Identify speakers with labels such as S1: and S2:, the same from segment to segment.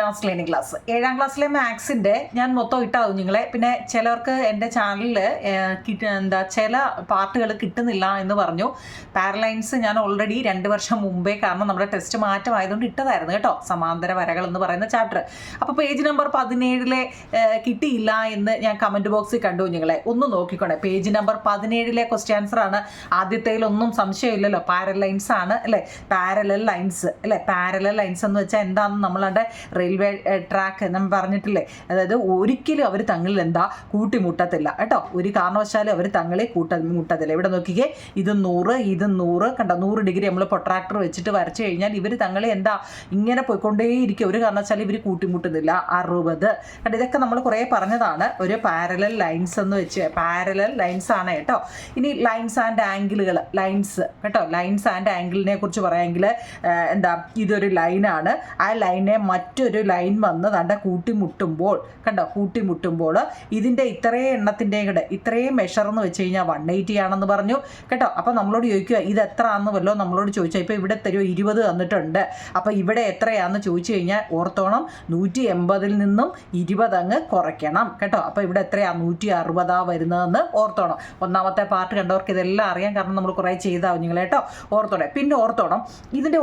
S1: നീലാസ് learning class 7ാം ക്ലാസ്സിലെ മാത്സിൻ്റെ ഞാൻ മൊത്തം ഇട്ടാ കുഞ്ഞുങ്ങളെ. പിന്നെ ചിലർക്ക് എൻ്റെ ചാനലിൽ ചില പാർട്ടുകൾ കിട്ടുന്നില്ല എന്ന് പറഞ്ഞു. പാരലൈൻസ് ഞാൻ ഓൾറെഡി 2 വർഷം മുമ്പേ, കാരണം നമ്മുടെ ടെസ്റ്റ് മാറ്റമായതുകൊണ്ട് ഇട്ടതായിരുന്നു കേട്ടോ, സമാന്തര വരകൾ എന്ന് പറയുന്ന ചാപ്റ്റർ. അപ്പോൾ പേജ് നമ്പർ 17 കിട്ടിയില്ല എന്ന് ഞാൻ കമൻറ്റ് ബോക്സിൽ കണ്ടു കുഞ്ഞുങ്ങളെ. ഒന്ന് നോക്കിക്കോണേ, പേജ് നമ്പർ 17 ക്വസ്റ്റ്യൻ ആൻസർ ആണ്. ആദ്യത്തേലൊന്നും സംശയമില്ലല്ലോ, പാരലൈൻസ് ആണ് അല്ലേ, പാരലൽ ലൈൻസ് അല്ലേ. പാരലൽ ലൈൻസ് എന്ന് വെച്ചാൽ എന്താണെന്ന് നമ്മളുടെ റെയിൽവേ ട്രാക്ക് നമ്മൾ പറഞ്ഞിട്ടില്ലേ. അതായത് ഒരിക്കലും അവർ തങ്ങളിൽ കൂട്ടിമുട്ടത്തില്ല കേട്ടോ, ഒരു കാരണവശാലും അവർ തങ്ങളെ മുട്ടത്തില്ല. ഇവിടെ നോക്കിക്കേ, ഇത് 100 ഇത് 100 കണ്ടോ, 100 ഡിഗ്രി നമ്മൾ പ്രൊട്രാക്ടർ വെച്ചിട്ട് വരച്ചു കഴിഞ്ഞാൽ ഇവർ തങ്ങളെ ഇങ്ങനെ പോയിക്കൊണ്ടേയിരിക്കും, ഒരു കാരണവശാലും ഇവർ കൂട്ടിമുട്ടുന്നില്ല. 60 കണ്ടോ, ഇതൊക്കെ നമ്മൾ കുറേ പറഞ്ഞതാണ്. ഒരു പാരലൽ ലൈൻസ് എന്ന് വെച്ച് പാരലൽ ലൈൻസ് ആണ് കേട്ടോ. ഇനി ലൈൻസ് ആൻഡ് ആംഗിളുകൾ, ലൈൻസ് കേട്ടോ, ലൈൻസ് ആൻഡ് ആംഗിളിനെ കുറിച്ച് പറയാമെങ്കിൽ ഇതൊരു ലൈനാണ്. ആ ലൈനെ മറ്റൊരു ലൈൻ വന്ന് കൂട്ടിമുട്ടുമ്പോൾ കണ്ടോ, കൂട്ടിമുട്ടുമ്പോൾ ഇതിൻ്റെ ഇത്രയും എണ്ണത്തിൻ്റെയും കൂടെ ഇത്രയും മെഷർ എന്ന് വെച്ച് കഴിഞ്ഞാൽ 180 ആണെന്ന് പറഞ്ഞു കേട്ടോ. അപ്പോൾ നമ്മളോട് ചോദിക്കുക ഇത് എത്ര ആണെന്ന് വല്ലോ നമ്മളോട് ചോദിച്ചാൽ, ഇപ്പോൾ ഇവിടെ തരുമോ 20 തന്നിട്ടുണ്ട്. അപ്പോൾ ഇവിടെ എത്രയാണെന്ന് ചോദിച്ചു കഴിഞ്ഞാൽ ഓർത്തോണം, 180 നിന്നും 20 അങ്ങ് കുറയ്ക്കണം കേട്ടോ. അപ്പോൾ ഇവിടെ എത്രയാണ് 160 വരുന്നതെന്ന് ഓർത്തോണം. ഒന്നാമത്തെ പാർട്ട് കണ്ടവർക്ക് ഇതെല്ലാം അറിയാം, കാരണം നമ്മൾ കുറേ ചെയ്താൽ കുഞ്ഞുങ്ങളെ കേട്ടോ, ഓർത്തോണേ. പിന്നെ ഓർത്തോണം, ഇതിൻ്റെ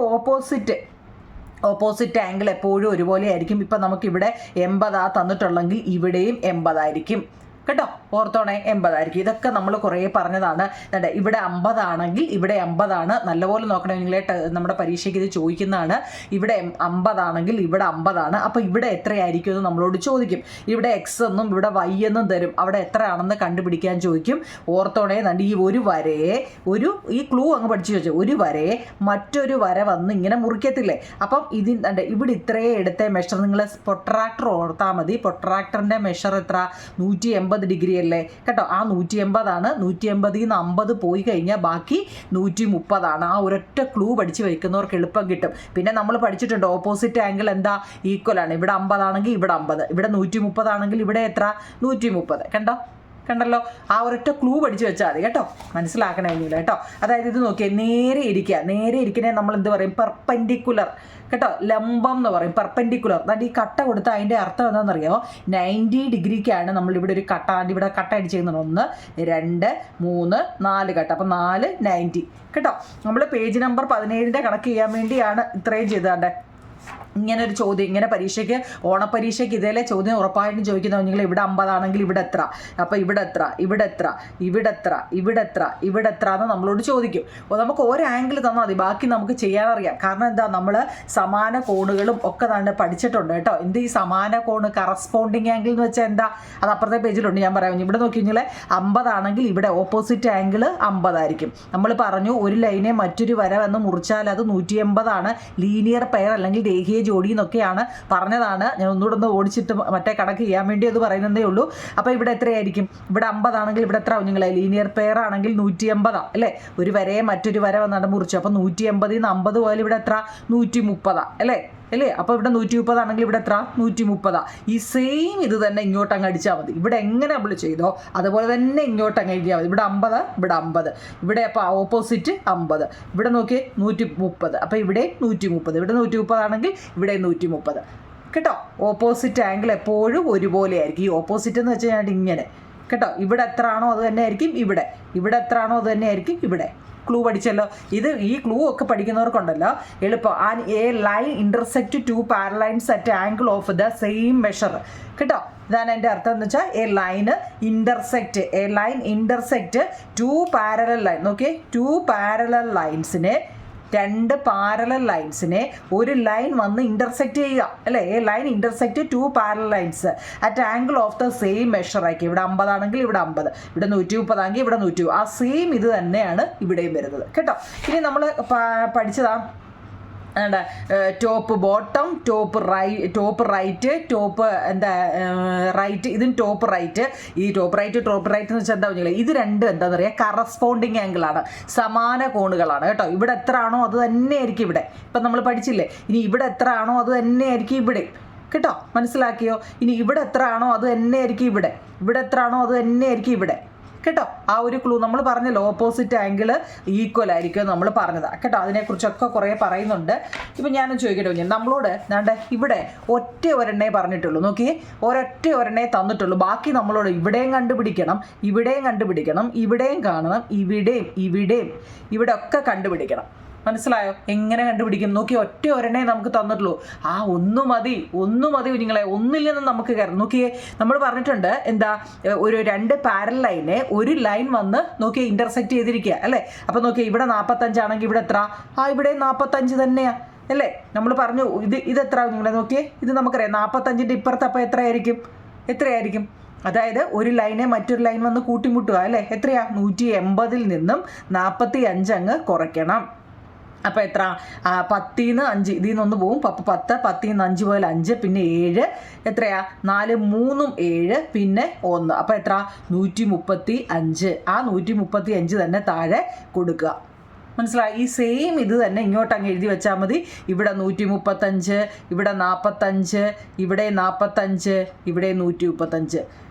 S1: ഓപ്പോസിറ്റ് ആംഗിൾ എപ്പോഴും ഒരുപോലെ ആയിരിക്കും. ഇപ്പം നമുക്കിവിടെ 80 തന്നിട്ടുള്ളെങ്കിൽ ഇവിടെയും 80 ആയിരിക്കും കേട്ടോ, ഓർത്തോണേ, 80 ആയിരിക്കും. ഇതൊക്കെ നമ്മൾ കുറേ പറഞ്ഞതാണ്. ഇവിടെ 50 ആണെങ്കിൽ ഇവിടെ 50 ആണ്. നല്ലപോലെ നോക്കണമെങ്കിൽ നമ്മുടെ പരീക്ഷയ്ക്ക് ഇത് ചോദിക്കുന്നതാണ്. ഇവിടെ 50 ആണെങ്കിൽ ഇവിടെ 50 ആണ്. അപ്പോൾ ഇവിടെ എത്രയായിരിക്കും എന്ന് നമ്മളോട് ചോദിക്കും. ഇവിടെ എക്സ് എന്നും ഇവിടെ വൈ എന്നും തരും, അവിടെ എത്ര ആണെന്ന് കണ്ടുപിടിക്കാൻ ചോദിക്കും. ഓർത്തോണേ, ഈ ഒരു വരയെ ഈ ക്ലൂ അങ്ങ് പഠിച്ചു വെച്ചു, ഒരു വരയെ മറ്റൊരു വര വന്ന് ഇങ്ങനെ മുറിക്കത്തില്ലേ. അപ്പം ഇവിടെ ഇത്രയും എടുത്ത മെഷർ നിങ്ങൾ പ്രൊട്രാക്ടർ ഓർത്താൽ മതി. പ്രൊട്രാക്ടറിൻ്റെ മെഷർ എത്ര, 180 ഡിഗ്രി അല്ലേ കേട്ടോ. ആ 180 ആണ്. 180 നിന്ന് 50 പോയി കഴിഞ്ഞാൽ ബാക്കി 130 ആണ്. ആ ഒരൊറ്റ ക്ലൂ പഠിച്ച് വയ്ക്കുന്നവർക്ക് എളുപ്പം കിട്ടും. പിന്നെ നമ്മൾ പഠിച്ചിട്ടുണ്ട് ഓപ്പോസിറ്റ് ആംഗിൾ ഈക്വൽ ആണ്. ഇവിടെ 50 ആണെങ്കിൽ ഇവിടെ 50, ഇവിടെ 130 ആണെങ്കിൽ ഇവിടെ എത്ര, 130 കണ്ടല്ലോ. ആ ഒരൊറ്റ ക്ലൂ പഠിച്ച് വെച്ചാൽ മതി കേട്ടോ, മനസ്സിലാക്കണമെങ്കിൽ കേട്ടോ. അതായത് ഇത് നോക്കിയാൽ നേരെ ഇരിക്കണേ നമ്മൾ എന്ത് പറയും, പെർപെൻഡിക്കുലർ കേട്ടോ, ലംബം എന്ന് പറയും, പെർപെൻഡിക്കുലർ. അതായത് ഈ കട്ട കൊടുത്താൽ അതിൻ്റെ അർത്ഥം എന്താണെന്നറിയാമോ, 90 ഡിഗ്രിക്കാണ് നമ്മളിവിടെ ഒരു കട്ട, ഇവിടെ കട്ട അടിച്ചിരിക്കുന്നത് 1 2 3 4 കട്ട, അപ്പം 4 90 കേട്ടോ. നമ്മൾ പേജ് നമ്പർ 17 കണക്ക് ചെയ്യാൻ വേണ്ടിയാണ് ഇത്രയും ചെയ്താണ്ട് ഇങ്ങനെ ഒരു ചോദ്യം. ഇങ്ങനെ പരീക്ഷയ്ക്ക്, ഓണപ്പരീക്ഷയ്ക്ക് ഇതേലെ ചോദ്യം ഉറപ്പായിട്ടും ചോദിക്കുന്നത് നിങ്ങൾ ഇവിടെ 50 ആണെങ്കിൽ ഇവിടെ എത്ര, അപ്പോൾ ഇവിടെ എത്ര, ഇവിടെ എത്ര, ഇവിടെ എത്ര, ഇവിടെ എത്ര, ഇവിടെ എത്ര എന്ന് നമ്മളോട് ചോദിക്കും. അപ്പോൾ നമുക്ക് ഒരു ആംഗിൾ തന്നാൽ മതി, ബാക്കി നമുക്ക് ചെയ്യാനറിയാം. കാരണം എന്താ, നമ്മൾ സമാന കോണുകളും ഒക്കെ പഠിച്ചിട്ടുണ്ട് കേട്ടോ. ഈ സമാന കോണ്, കറസ്പോണ്ടിങ് ആംഗിൾ എന്ന് വെച്ചാൽ എന്താ, അത് അപ്പുറത്തെ പേജിലുണ്ട്, ഞാൻ പറയാം. ഇവിടെ നോക്കി കഴിഞ്ഞാൽ 50 ആണെങ്കിൽ ഇവിടെ ഓപ്പോസിറ്റ് ആംഗിൾ 50 ആയിരിക്കും. നമ്മൾ പറഞ്ഞു ഒരു ലൈനെ മറ്റൊരു വര വന്ന് മുറിച്ചാൽ അത് 180 ആണ്. ലീനിയർ പെയർ അല്ലെങ്കിൽ രേഖീയ ജോഡി എന്നൊക്കെയാണ് പറഞ്ഞതാണ്. ഞാൻ ഒന്നുകൂടെ ഓടിച്ചിട്ട് മറ്റേ കണക്ക് ചെയ്യാൻ വേണ്ടി അത് പറയുന്നതേ ഉള്ളൂ. അപ്പോൾ ഇവിടെ എത്രയായിരിക്കും, ഇവിടെ 50 ആണെങ്കിൽ ഇവിടെ എത്ര കുഞ്ഞുങ്ങളെ, ലീനിയർ പെയർ ആണെങ്കിൽ 180 അല്ലേ. ഒരു വരയെ മറ്റൊരു വര വന്നാണ് മുറിച്ചു, അപ്പോൾ 180 നിന്ന് 50 പോയാൽ ഇവിടെ എത്ര, 130 അല്ലേ. അപ്പോൾ ഇവിടെ 130 ആണെങ്കിൽ ഇവിടെ എത്ര, 130. ഈ സെയിം ഇത് തന്നെ ഇങ്ങോട്ട് അങ്ങ് അടിച്ചാൽ മതി. ഇവിടെ എങ്ങനെ നമ്മൾ ചെയ്തോ അതുപോലെ തന്നെ ഇങ്ങോട്ട് അങ്ങ് എഴുതിയാൽ മതി. ഇവിടെ 50 ഇവിടെ 50, ഇവിടെ അപ്പോൾ ഓപ്പോസിറ്റ് 50. ഇവിടെ നോക്കി 130, അപ്പോൾ ഇവിടെ 130, ഇവിടെ 130 ആണെങ്കിൽ ഇവിടെ 130 കേട്ടോ. ഓപ്പോസിറ്റ് ആംഗിൾ എപ്പോഴും ഒരുപോലെ ആയിരിക്കും. ഈ ഓപ്പോസിറ്റ് എന്ന് വെച്ച് കഴിഞ്ഞാൽ ഇങ്ങനെ കേട്ടോ, ഇവിടെ എത്ര ആണോ അത് തന്നെ ആയിരിക്കും ഇവിടെ എത്ര ആണോ അത് തന്നെ ആയിരിക്കും ഇവിടെ. ക്ലൂ പഠിച്ചല്ലോ. ഈ ക്ലൂ ഒക്കെ പഠിക്കുന്നവർക്കുണ്ടല്ലോ എളുപ്പം. A line intersect 2 പാരലൈൻസ് at angle of the same measure കേട്ടോ. ഇതാണ് എൻ്റെ അർത്ഥം എന്ന് വെച്ചാൽ A line intersect 2 parallel line. നോക്കിയേ, 2 പാരലൽ ലൈൻസിനെ, 2 പാരലൽ ലൈൻസിനെ ഒരു ലൈൻ വന്ന് ഇന്റർസെക്റ്റ് ചെയ്യുക അല്ലേ. A line intersect 2 parallel lines at angle of the same measure ആക്കി. ഇവിടെ 50 ആണെങ്കിൽ ഇവിടെ 50, ഇവിടെ 130 ആണെങ്കിൽ ഇവിടെ 120. ആ സെയിം ഇത് തന്നെയാണ് ഇവിടെയും വരുന്നത് കേട്ടോ. ഇനി നമ്മൾ പഠിച്ചതാ top bottom, top right, right, ഇതും ടോപ്പ് റൈറ്റ്. ഈ ടോപ്പ് റൈറ്റ് എന്ന് വെച്ചാൽ എന്താ പറഞ്ഞാൽ ഇത് രണ്ടും എന്താണെന്ന് പറയുക, കറസ്പോണ്ടിങ് ആംഗിളാണ്, സമാന കോണുകളാണ് കേട്ടോ. ഇവിടെ എത്ര ആണോ അത് തന്നെ ആയിരിക്കും ഇവിടെ. ഇപ്പം നമ്മൾ പഠിച്ചില്ലേ, ഇനി ഇവിടെ എത്ര ആണോ അത് തന്നെ ആയിരിക്കും ഇവിടെ കേട്ടോ, മനസ്സിലാക്കിയോ. ഇനി ഇവിടെ എത്ര ആണോ അത് തന്നെ ആയിരിക്കും ഇവിടെ എത്ര ആണോ അത് തന്നെ ആയിരിക്കും ഇവിടെ കേട്ടോ. ആ ഒരു ക്ലൂ നമ്മൾ പറഞ്ഞല്ലോ, ഓപ്പോസിറ്റ് ആംഗിൾ ഈക്വൽ ആയിരിക്കും നമ്മൾ പറഞ്ഞതാണ് കേട്ടോ. അതിനെക്കുറിച്ചൊക്കെ കുറേ പറയുന്നുണ്ട്. ഇപ്പം ഞാനും ചോദിക്കട്ടെ, നമ്മളോട് വേണ്ട ഇവിടെ ഒറ്റ ഒരെണ്ണേ പറഞ്ഞിട്ടുള്ളൂ. നോക്കിയേ, ഒരൊറ്റ ഒരെണ്ണേ തന്നിട്ടുള്ളൂ. ബാക്കി നമ്മളോട് ഇവിടെയും കണ്ടുപിടിക്കണം, ഇവിടെയും കണ്ടുപിടിക്കണം, ഇവിടെയും കാണണം, ഇവിടെയും ഇവിടെ ഒക്കെ കണ്ടുപിടിക്കണം. മനസ്സിലായോ? എങ്ങനെ കണ്ടുപിടിക്കും? നോക്കി, ഒറ്റ ഒരെണ്ണേ നമുക്ക് തന്നിട്ടുള്ളൂ. ആ ഒന്ന് മതി കുഞ്ഞുങ്ങളെ. ഒന്നിൽ നിന്ന് നമുക്ക് കയറും. നോക്കിയേ, നമ്മൾ പറഞ്ഞിട്ടുണ്ട് എന്താ, ഒരു 2 പാരലൽ ലൈനെ ഒരു ലൈൻ വന്ന് നോക്കിയേ ഇന്റർസെക്ട് ചെയ്തിരിക്കുക അല്ലേ. അപ്പം നോക്കിയേ, ഇവിടെ 45 ആണെങ്കിൽ ഇവിടെ എത്ര? ഇവിടെ 45 തന്നെയാ അല്ലേ. നമ്മൾ പറഞ്ഞു ഇതെത്ര കുഞ്ഞുങ്ങളെ? നോക്കിയേ, ഇത് നമുക്കറിയാം 45ൻ്റെ ഇപ്പുറത്ത്. അപ്പം എത്രയായിരിക്കും? അതായത് ഒരു ലൈനെ മറ്റൊരു ലൈൻ വന്ന് കൂട്ടിമുട്ടുക അല്ലേ. എത്രയാ? 180ൽ നിന്നും 45 അങ്ങ് കുറയ്ക്കണം. അപ്പോൾ എത്ര? 10ന്ന് 5, ഇതിൽ നിന്ന് 1 പോവും. 10, 10ന്ന് 5 പോയാൽ 5, പിന്നെ 7, എത്രയാ? 4, 3ഉം 7, പിന്നെ 1. അപ്പോൾ എത്ര? 135. ആ 135 തന്നെ താഴെ കൊടുക്കുക. മനസ്സിലായി? ഈ സെയിം ഇത് തന്നെ ഇങ്ങോട്ട് അങ്ങ് എഴുതി വെച്ചാൽ മതി. ഇവിടെ 135, ഇവിടെ 45, ഇവിടെ 45, ഇവിടെ 135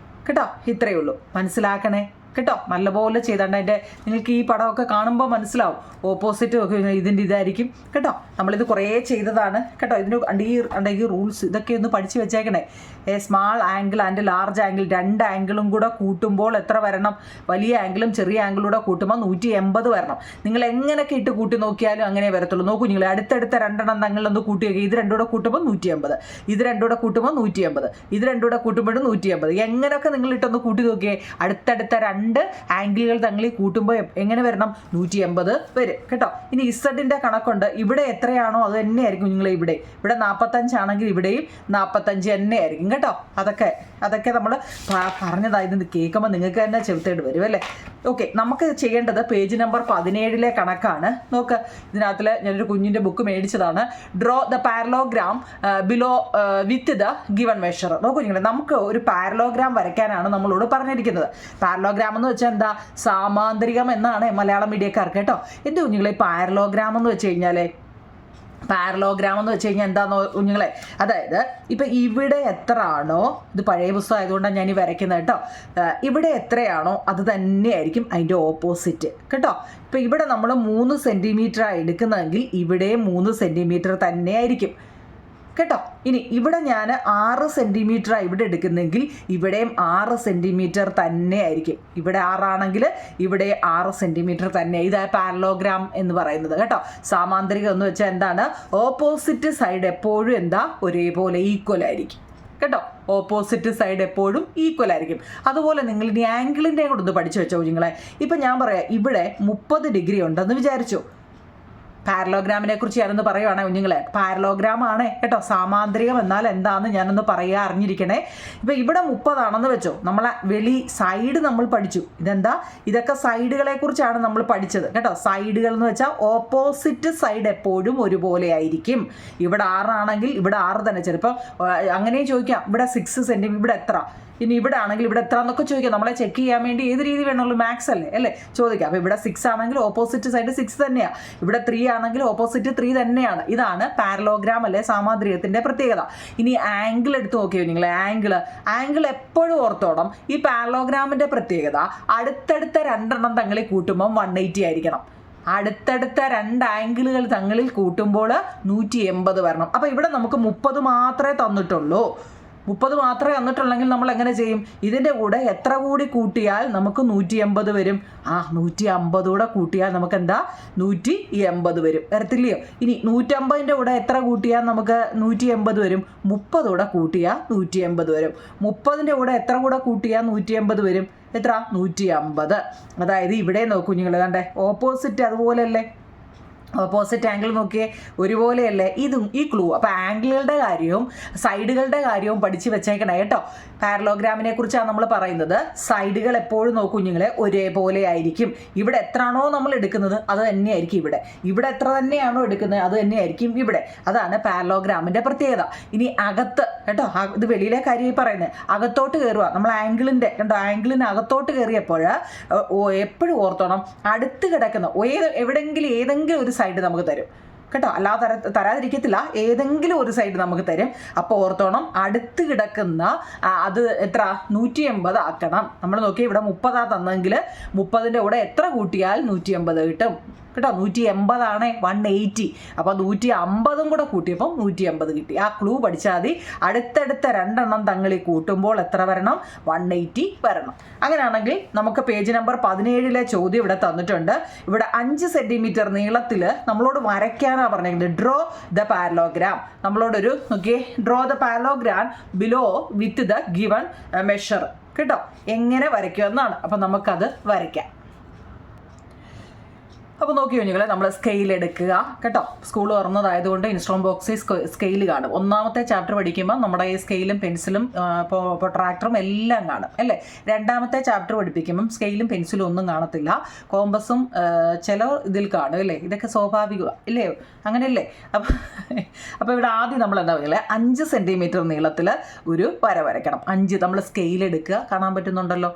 S1: കേട്ടോ. ഇത്രയേ ഉള്ളൂ. മനസ്സിലാക്കണേ കേട്ടോ. നല്ലപോലെ ചെയ്താണ്ട് അതിൻ്റെ നിങ്ങൾക്ക് ഈ പടമൊക്കെ കാണുമ്പോൾ മനസ്സിലാവും. ഓപ്പോസിറ്റ് ഒക്കെ ഇതിൻ്റെ ഇതായിരിക്കും കേട്ടോ. നമ്മളിത് കുറേ ചെയ്തതാണ് കേട്ടോ. ഇതിന് ഈ റൂൾസ് ഇതൊക്കെ ഒന്ന് പഠിച്ച് വെച്ചേക്കണേ. Small angle and large angle 2 ആംഗിളും കൂടെ കൂട്ടുമ്പോൾ എത്ര വരണം? വലിയ ആംഗിളും ചെറിയ ആംഗിളും കൂടെ കൂട്ടുമ്പോൾ 180 വരണം. നിങ്ങൾ എങ്ങനെയൊക്കെ ഇട്ട് കൂട്ടി നോക്കിയാലും അങ്ങനെ വരത്തുള്ളൂ. നോക്കൂ നിങ്ങൾ, അടുത്തടുത്ത 2 എണ്ണം തങ്ങളിലൊന്ന് കൂട്ടി വയ്ക്കുക. ഇത് 2 കൂടെ കൂട്ടുമ്പോൾ 180, ഇത് 2 കൂടെ കൂട്ടുമ്പോൾ 180, ഇത് 2 കൂടെ കൂട്ടുമ്പോഴും 180. എങ്ങനെയൊക്കെ നിങ്ങൾ ഇട്ടൊന്ന് കൂട്ടി നോക്കിയേ. അടുത്തടുത്ത 2 ആംഗിളുകൾ തങ്ങളിൽ കൂട്ടുമ്പോൾ എങ്ങനെ വരണം? 180 വരും കേട്ടോ. ഇനി ഇസഡിൻ്റെ കണക്കുണ്ട്. ഇവിടെ എത്രയാണോ അത് തന്നെയായിരിക്കും നിങ്ങൾ ഇവിടെ 45 ആണെങ്കിൽ ഇവിടെയും 45 തന്നെയായിരിക്കും കേട്ടോ. അതൊക്കെ നമ്മൾ പറഞ്ഞതാ. ഇത് കേൾക്കുമ്പോൾ നിങ്ങൾക്ക് തന്നെ ചെറുത്തേട് വരും അല്ലേ. ഓക്കെ, നമുക്ക് ചെയ്യേണ്ടത് പേജ് നമ്പർ 17 കണക്കാണ്. നോക്ക്, ഇതിനകത്തിൽ ഞാനൊരു കുഞ്ഞിൻ്റെ ബുക്ക് മേടിച്ചതാണ്. Draw the parallelogram below with the given measure. നോക്കൂ നിങ്ങൾ, നമുക്ക് ഒരു പാരലോഗ്രാം വരയ്ക്കാനാണ് നമ്മളോട് പറഞ്ഞിരിക്കുന്നത്. പാരലോഗ്രാം എന്ന് വെച്ചാൽ എന്താ? സാമാന്തരികം എന്നാണ് മലയാളം മീഡിയക്കാർക്ക് കേട്ടോ. എൻ്റെ കുഞ്ഞുങ്ങളെ, പാരലോഗ്രാം എന്ന് വെച്ച് കഴിഞ്ഞാൽ എന്താണെന്നോ കുഞ്ഞുങ്ങളെ, അതായത് ഇപ്പം ഇവിടെ എത്ര ആണോ, ഇത് പഴയ പുസ്തകം ആയതുകൊണ്ടാണ് ഞാൻ ഈ വരയ്ക്കുന്നത് കേട്ടോ. ഇവിടെ എത്രയാണോ അത് തന്നെയായിരിക്കും അതിൻ്റെ ഓപ്പോസിറ്റ് കേട്ടോ. ഇപ്പം ഇവിടെ നമ്മൾ 3 സെൻറ്റിമീറ്ററാണ് എടുക്കുന്നതെങ്കിൽ ഇവിടെയും 3 സെൻറ്റിമീറ്റർ തന്നെയായിരിക്കും കേട്ടോ. ഇനി ഇവിടെ ഞാൻ 6 സെൻറ്റിമീറ്ററാണ് ഇവിടെ എടുക്കുന്നെങ്കിൽ ഇവിടെയും 6 സെൻറ്റിമീറ്റർ തന്നെ ആയിരിക്കും. ഇവിടെ 6 ആണെങ്കിൽ ഇവിടെ 6 സെൻറ്റിമീറ്റർ തന്നെ. ഇതാണ് പാരലോഗ്രാം എന്ന് പറയുന്നത് കേട്ടോ. സാമാന്തരികം എന്ന് വെച്ചാൽ എന്താണ്? ഓപ്പോസിറ്റ് സൈഡ് എപ്പോഴും എന്താ? ഒരേപോലെ ഈക്വൽ ആയിരിക്കും കേട്ടോ. ഓപ്പോസിറ്റ് സൈഡ് എപ്പോഴും ഈക്വൽ ആയിരിക്കും. അതുപോലെ നിങ്ങൾ ഇനി ആംഗിളിൻ്റെ കൂടെ ഒന്ന് പഠിച്ചു വെച്ചോ കുഞ്ഞുങ്ങളെ. ഇപ്പം ഞാൻ പറയാം, ഇവിടെ 30 ഡിഗ്രി ഉണ്ടെന്ന് വിചാരിച്ചു. പാരലോഗ്രാമിനെ കുറിച്ച് ഞാനൊന്ന് പറയുവാണേ കുഞ്ഞുങ്ങളെ. പാരലോഗ്രാം ആണ് കേട്ടോ. സാമാന്തരികം എന്നാൽ എന്താണെന്ന് ഞാനൊന്ന് അറിഞ്ഞിരിക്കണേ. ഇപ്പം ഇവിടെ 30 ആണെന്ന് വെച്ചോ. നമ്മളെ സൈഡ് നമ്മൾ പഠിച്ചു. ഇതെന്താ? ഇതൊക്കെ സൈഡുകളെ കുറിച്ചാണ് നമ്മൾ പഠിച്ചത് കേട്ടോ. സൈഡുകൾ എന്ന് വെച്ചാൽ ഓപ്പോസിറ്റ് സൈഡ് എപ്പോഴും ഒരുപോലെ ആയിരിക്കും. ഇവിടെ 6 ആണെങ്കിൽ ഇവിടെ 6 തന്നെ. ചിലപ്പോൾ അങ്ങനെയും ചോദിക്കാം, ഇവിടെ 6 സെൻറ്റിമീറ്റർ, ഇവിടെ എത്ര? ഇനി ഇവിടെ ആണെങ്കിൽ ഇവിടെ എത്ര എന്നൊക്കെ ചോദിക്കാം. നമ്മളെ ചെക്ക് ചെയ്യാൻ വേണ്ടി ഏത് രീതി വേണമല്ലോ, മാത്സ് അല്ലേ ചോദിക്കാം. അപ്പോൾ ഇവിടെ 6 ആണെങ്കിൽ ഓപ്പോസിറ്റ് സൈഡ് 6 തന്നെയാണ്. ഇവിടെ 3 ആണെങ്കിൽ ഓപ്പോസിറ്റ് 3 തന്നെയാണ്. ഇതാണ് പാരലോഗ്രാം അല്ലെ സാമാന്തരികത്തിൻ്റെ പ്രത്യേകത. ഇനി ആംഗിൾ എടുത്ത് നോക്കിയോ നിങ്ങൾ. ആംഗിൾ എപ്പോഴും ഓർത്തോണം. ഈ പാരലോഗ്രാമിൻ്റെ പ്രത്യേകത അടുത്തടുത്ത 2 എണ്ണം തങ്ങളിൽ കൂട്ടുമ്പം 180 ആയിരിക്കണം. അടുത്തടുത്ത 2 ആംഗിളുകൾ തങ്ങളിൽ കൂട്ടുമ്പോൾ 180 വരണം. അപ്പോൾ ഇവിടെ നമുക്ക് 30 മാത്രമേ തന്നിട്ടുള്ളൂ. 30 മാത്രമേ തന്നിട്ടുള്ളെങ്കിൽ നമ്മൾ എങ്ങനെ ചെയ്യും? ഇതിൻ്റെ കൂടെ എത്ര കൂടി കൂട്ടിയാൽ നമുക്ക് 180 വരും? 150 കൂടെ കൂട്ടിയാൽ നമുക്ക് എന്താ? 180 വരും. വരത്തില്ലയോ? ഇനി 150ൻ്റെ കൂടെ എത്ര കൂട്ടിയാൽ നമുക്ക് 180 വരും? 30 കൂടെ കൂട്ടിയാൽ 180 വരും. 30ൻ്റെ കൂടെ എത്ര കൂടെ കൂട്ടിയാൽ 180 വരും? എത്ര? 150. അതായത് ഇവിടെ നോക്കൂ നിങ്ങൾ, കണ്ടേ ഓപ്പോസിറ്റ് അതുപോലെയല്ലേ. ഓപ്പോസിറ്റ് ആംഗിൾ നോക്കിയേ, ഒരുപോലെയല്ലേ. ഇതും ഈ ക്ലൂ. അപ്പോൾ ആംഗിളുകളുടെ കാര്യവും സൈഡുകളുടെ കാര്യവും പഠിച്ച് വെച്ചേക്കണേ കേട്ടോ. പാരലോഗ്രാമിനെ കുറിച്ചാണ് നമ്മൾ പറയുന്നത്. സൈഡുകൾ എപ്പോഴും നോക്കൂ കുഞ്ഞുങ്ങളെ ഒരേപോലെ ആയിരിക്കും. ഇവിടെ എത്രയാണോ നമ്മൾ എടുക്കുന്നത് അത് തന്നെയായിരിക്കും ഇവിടെ എത്ര തന്നെയാണോ എടുക്കുന്നത് അത് തന്നെയായിരിക്കും ഇവിടെ. അതാണ് പാരലോഗ്രാമിൻ്റെ പ്രത്യേകത. ഇനി അകത്ത് കേട്ടോ, ഇത് വെളിയിലെ കാര്യമായി പറയുന്നത്. അകത്തോട്ട് കയറുക. നമ്മൾ ആംഗിളിൻ്റെ കണ്ടോ, ആംഗിളിന് അകത്തോട്ട് കയറിയപ്പോൾ എപ്പോഴും ഓർത്തോണം, അടുത്ത് കിടക്കുന്ന ഏതെങ്കിലും ഒരു സൈഡ് നമുക്ക് തരും. കേട്ടോ. അല്ലാതെ തരാതിരിക്കത്തില്ല, ഏതെങ്കിലും ഒരു സൈഡ് നമുക്ക് തരും. അപ്പോൾ ഓർത്തോണം, അടുത്ത് കിടക്കുന്ന അത് എത്ര 180 ആക്കണം. നമ്മൾ നോക്കി ഇവിടെ 30 തന്നെങ്കിൽ 30ൻ്റെ കൂടെ എത്ര കൂട്ടിയാൽ 180 കിട്ടും കേട്ടോ. 180 ആണ് 180. അപ്പോൾ 150 കൂടെ കൂട്ടിയപ്പോൾ 180 കിട്ടി. ആ ക്ലൂ പഠിച്ചാൽ മതി. അടുത്തടുത്ത രണ്ടെണ്ണം തങ്ങളിൽ കൂട്ടുമ്പോൾ എത്ര വരണം? 180 വരണം. അങ്ങനെയാണെങ്കിൽ നമുക്ക് പേജ് നമ്പർ 17 ചോദ്യം ഇവിടെ തന്നിട്ടുണ്ട്. ഇവിടെ 5 സെൻറ്റിമീറ്റർ നീളത്തിൽ നമ്മളോട് വരയ്ക്കാനാണ് പറഞ്ഞിരിക്കുന്നത്. Draw the parallelogram. നമ്മളോടൊരു നോക്കിയേ, draw the parallelogram below with the given measure കേട്ടോ. എങ്ങനെ വരയ്ക്കുമെന്നാണ്. അപ്പം നമുക്കത് വരയ്ക്കാം. അപ്പോൾ നോക്കി കുഞ്ഞുങ്ങളെ, നമ്മൾ സ്കെയിൽ എടുക്കുക കേട്ടോ. സ്കൂൾ തുറന്നതായതുകൊണ്ട് ഇൻസ്ട്രുമെന്റ് ബോക്സിൽ സ്കെയിൽ കാണും. ഒന്നാമത്തെ ചാപ്റ്റർ പഠിക്കുമ്പോൾ നമ്മുടെ ഈ സ്കെയിലും പെൻസിലും ട്രാക്ടറും എല്ലാം കാണും അല്ലേ. രണ്ടാമത്തെ ചാപ്റ്റർ പഠിപ്പിക്കുമ്പം സ്കെയിലും പെൻസിലും ഒന്നും കാണത്തില്ല, കോമ്പസും ചില ഇതിൽ കാണും അല്ലേ. ഇതൊക്കെ സ്വാഭാവികമാണ് ഇല്ലേ, അങ്ങനെയല്ലേ. അപ്പോൾ ഇവിടെ ആദ്യം നമ്മൾ എന്താ പറയുക, 5 സെൻറ്റിമീറ്റർ നീളത്തിൽ ഒരു വര വരയ്ക്കണം. 5 നമ്മൾ സ്കെയിൽ എടുക്കുക, കാണാൻ പറ്റുന്നുണ്ടല്ലോ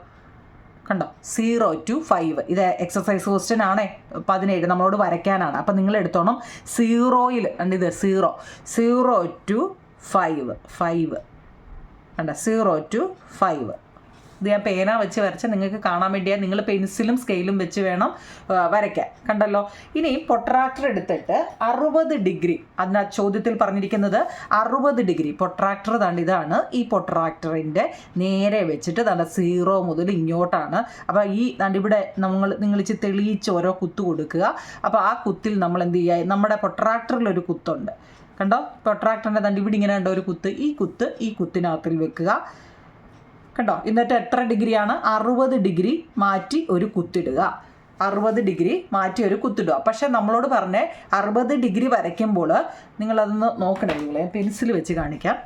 S1: കണ്ടോ. 0 to 5 ഇത് എക്സസൈസ് ക്വസ്റ്റ്യൻ ആണേ. 17 നമ്മളോട് വരയ്ക്കാനാണ്. അപ്പം നിങ്ങൾ എടുത്തോണം 0യിൽ ഇത് 0 to 5 കണ്ടോ, 0 to 5. ഇത് ഞാൻ പേന വെച്ച് വരച്ചാൽ നിങ്ങൾക്ക് കാണാൻ വേണ്ടിയാൽ നിങ്ങൾ പെൻസിലും സ്കെയിലും വെച്ച് വേണം വരയ്ക്കാൻ. കണ്ടല്ലോ. ഇനി പൊട്രാക്ടർ എടുത്തിട്ട് 60 ഡിഗ്രി, അതിന് ചോദ്യത്തിൽ പറഞ്ഞിരിക്കുന്നത് 60 ഡിഗ്രി പൊട്രാക്ടർ ഇതാണ്. ഈ പൊട്രാക്ടറിൻ്റെ നേരെ വെച്ചിട്ട് 0 മുതൽ ഇങ്ങോട്ടാണ്. അപ്പോൾ ഈ ഇവിടെ നിങ്ങൾ തെളിയിച്ച് ഓരോ കുത്ത് കൊടുക്കുക. അപ്പോൾ ആ കുത്തിൽ നമ്മൾ എന്ത് ചെയ്യുക, നമ്മുടെ പൊട്രാക്ടറിലൊരു കുത്തുണ്ട് കണ്ടോ. പൊട്രാക്ടറിൻ്റെ ഇവിടെ ഇങ്ങനെ ഉണ്ടോ ഒരു കുത്ത്. ഈ കുത്തിനകത്തിൽ വെക്കുക കണ്ടോ. എന്നിട്ട് എത്ര ഡിഗ്രിയാണ്? 60 ഡിഗ്രി മാറ്റി ഒരു കുത്തിടുക. 60 ഡിഗ്രി മാറ്റി ഒരു കുത്തിടുക. പക്ഷെ നമ്മളോട് പറഞ്ഞേ 60 ഡിഗ്രി വരയ്ക്കുമ്പോൾ നിങ്ങളതൊന്ന് നോക്കണേ. നിങ്ങളെ പെൻസിൽ വെച്ച് കാണിക്കാം.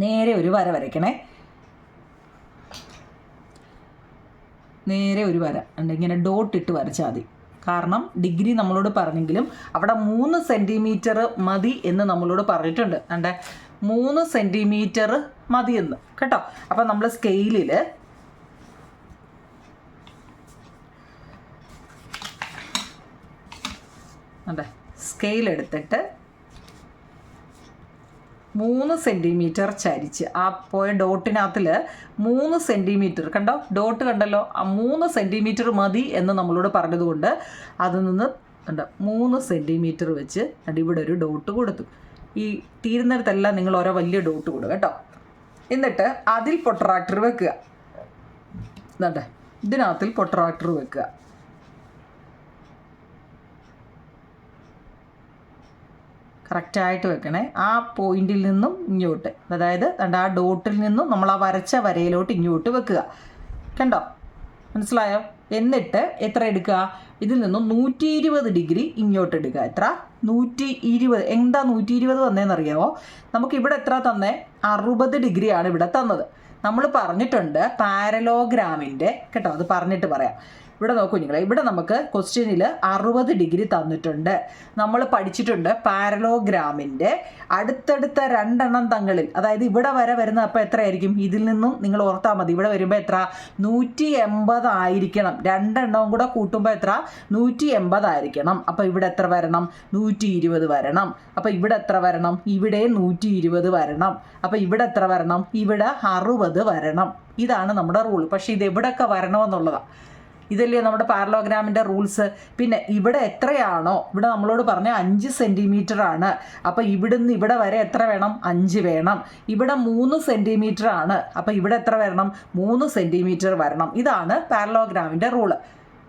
S1: നേരെ ഒരു വര വരയ്ക്കണേ. നേരെ ഒരു വര ഉണ്ട്, ഇങ്ങനെ ഡോട്ട് ഇട്ട് വരച്ചാൽ മതി. കാരണം ഡിഗ്രി നമ്മളോട് പറഞ്ഞെങ്കിലും അവിടെ 3 സെൻറ്റിമീറ്റർ മതി എന്ന് നമ്മളോട് പറഞ്ഞിട്ടുണ്ട്. കണ്ടേ, 3 സെൻറ്റിമീറ്റർ മതിയെന്ന് കേട്ടോ. അപ്പം നമ്മൾ സ്കെയിലിൽ അതെ സ്കെയിൽ എടുത്തിട്ട് 3 സെൻറ്റിമീറ്റർ ചരിച്ച് ആ പോയ ഡോട്ടിനകത്തിൽ 3 സെൻറ്റിമീറ്റർ കണ്ടോ, ഡോട്ട് കണ്ടല്ലോ. ആ 3 സെൻറ്റിമീറ്റർ മതി എന്ന് നമ്മളോട് പറഞ്ഞതുകൊണ്ട് അതിൽ നിന്ന് കണ്ടോ 3 സെൻറ്റിമീറ്റർ വെച്ച് ഇവിടെ ഒരു ഡോട്ട് കൊടുത്തു. ഈ തീരുന്നിടത്തെല്ലാം നിങ്ങൾ ഓരോ വലിയ ഡോട്ട് കൊടുക്കുക കേട്ടോ. എന്നിട്ട് അതിൽ പൊട്രാക്ടർ വെക്കുക. എന്നിട്ട് ഇതിനകത്തിൽ പൊട്രാക്ടർ വെക്കുക. കറക്റ്റായിട്ട് വെക്കണേ. ആ പോയിന്റിൽ നിന്നും ഇങ്ങോട്ട്, അതായത് ആ ഡോട്ടിൽ നിന്നും നമ്മൾ ആ വരച്ച വരയിലോട്ട് ഇങ്ങോട്ട് വെക്കുക. കണ്ടോ, മനസ്സിലായോ? എന്നിട്ട് എത്ര എടുക്കുക, ഇതിൽ നിന്നും 120 ഡിഗ്രി ഇങ്ങോട്ട് എടുക്കുക. എത്ര? 120. എന്താ 120 വന്നതെന്നറിയാമോ? നമുക്കിവിടെ എത്ര തന്നേ? 60 ഡിഗ്രിയാണ് ഇവിടെ തന്നത്. നമ്മൾ പറഞ്ഞിട്ടുണ്ട് പാരലോഗ്രാമിൻ്റെ കേട്ടോ, അത് പറഞ്ഞിട്ട് പറയാം. ഇവിടെ നോക്കൂ നിങ്ങളെ, ഇവിടെ നമുക്ക് ക്വസ്റ്റ്യനിൽ 60 ഡിഗ്രി തന്നിട്ടുണ്ട്. നമ്മൾ പഠിച്ചിട്ടുണ്ട് പാരലോഗ്രാമിൻ്റെ അടുത്തടുത്ത രണ്ടെണ്ണം തങ്ങളിൽ, അതായത് ഇവിടെ വരെ വരുന്ന അപ്പോൾ എത്രയായിരിക്കും? ഇതിൽ നിന്നും നിങ്ങൾ ഓർത്താൽ മതി. ഇവിടെ വരുമ്പോൾ എത്ര? 180 ആയിരിക്കണം. രണ്ടെണ്ണവും കൂടെ കൂട്ടുമ്പോൾ എത്ര? 180 ആയിരിക്കണം. അപ്പോൾ ഇവിടെ എത്ര വരണം? 120 വരണം. അപ്പോൾ ഇവിടെ എത്ര വരണം? ഇവിടെ 120 വരണം. അപ്പോൾ ഇവിടെ എത്ര വരണം? ഇവിടെ 60 വരണം. ഇതാണ് നമ്മുടെ റൂൾ. പക്ഷേ ഇത് എവിടെയൊക്കെ വരണമെന്നുള്ളതാണ്. ഇതല്ലേ നമ്മുടെ പാരലോഗ്രാമിൻ്റെ റൂൾസ്. പിന്നെ ഇവിടെ എത്രയാണോ, ഇവിടെ നമ്മളോട് പറഞ്ഞ 5 സെൻറ്റിമീറ്റർ ആണ്. അപ്പോൾ ഇവിടുന്ന് ഇവിടെ വരെ എത്ര വേണം? 5 വേണം. ഇവിടെ 3 സെൻറ്റിമീറ്റർ ആണ്. അപ്പോൾ ഇവിടെ എത്ര വരണം? 3 സെൻറ്റിമീറ്റർ വരണം. ഇതാണ് പാരലോഗ്രാമിൻ്റെ റൂള്.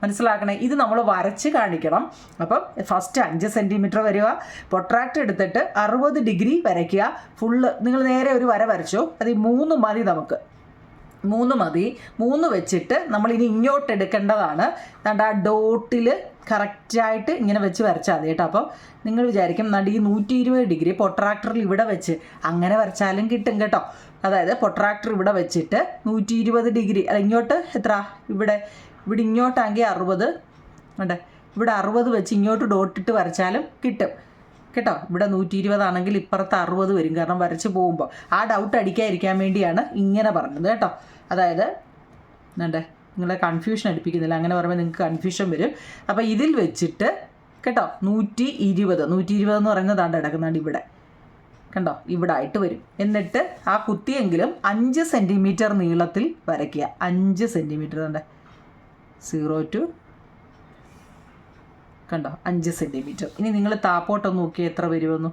S1: മനസ്സിലാക്കണേ. ഇത് നമ്മൾ വരച്ച് കാണിക്കണം. അപ്പം ഫസ്റ്റ് 5 സെൻറ്റിമീറ്റർ വരിക, പൊട്രാക്ടർ എടുത്തിട്ട് 60 ഡിഗ്രി വരയ്ക്കുക. ഫുള്ള് നിങ്ങൾ നേരെ ഒരു വര വരച്ചോ. അത് 3 മതി നമുക്ക്. 3 മതി. 3 വെച്ചിട്ട് നമ്മളിനി ഇങ്ങോട്ട് എടുക്കേണ്ടതാണ്. ആ ഡോട്ടിൽ കറക്റ്റായിട്ട് ഇങ്ങനെ വെച്ച് വരച്ചാൽ മതി കേട്ടോ. അപ്പോൾ നിങ്ങൾ വിചാരിക്കും ഈ 120 ഡിഗ്രി പൊട്രാക്ടറിൽ ഇവിടെ വെച്ച് അങ്ങനെ വരച്ചാലും കിട്ടും കേട്ടോ. അതായത് പൊട്രാക്ടർ ഇവിടെ വെച്ചിട്ട് 120 ഡിഗ്രി അല്ല ഇങ്ങോട്ട് എത്ര? ഇവിടെ ഇങ്ങോട്ടാണെങ്കിൽ 60 ഉണ്ട്. ഇവിടെ 60 വെച്ച് ഇങ്ങോട്ട് ഡോട്ടിട്ട് വരച്ചാലും കിട്ടും കേട്ടോ. ഇവിടെ 120 ആണെങ്കിൽ ഇപ്പുറത്ത് 60 വരും, കാരണം വരച്ച് പോകുമ്പോൾ. ആ ഡൗട്ട് അടിക്കാതിരിക്കാൻ വേണ്ടിയാണ് ഇങ്ങനെ പറഞ്ഞത് കേട്ടോ. അതായത് നിങ്ങളെ കൺഫ്യൂഷൻ അടിപ്പിക്കുന്നില്ല, അങ്ങനെ പറയുമ്പോൾ നിങ്ങൾക്ക് കൺഫ്യൂഷൻ വരും. അപ്പോൾ ഇതിൽ വെച്ചിട്ട് കേട്ടോ. 120 എന്ന് പറയുന്നതാണ്ട് കിടക്കുന്നുണ്ട് ഇവിടെ, കണ്ടോ, ഇവിടെ ആയിട്ട് വരും. എന്നിട്ട് ആ കുത്തിയെങ്കിലും 5 സെൻറ്റിമീറ്റർ നീളത്തിൽ വരയ്ക്കുക. 5 സെൻറ്റിമീറ്റർ ഉണ്ട്, 0 to കണ്ടോ 5 സെൻറ്റിമീറ്റർ. ഇനി നിങ്ങൾ താപ്പോട്ടം നോക്കി എത്ര വരുമെന്നു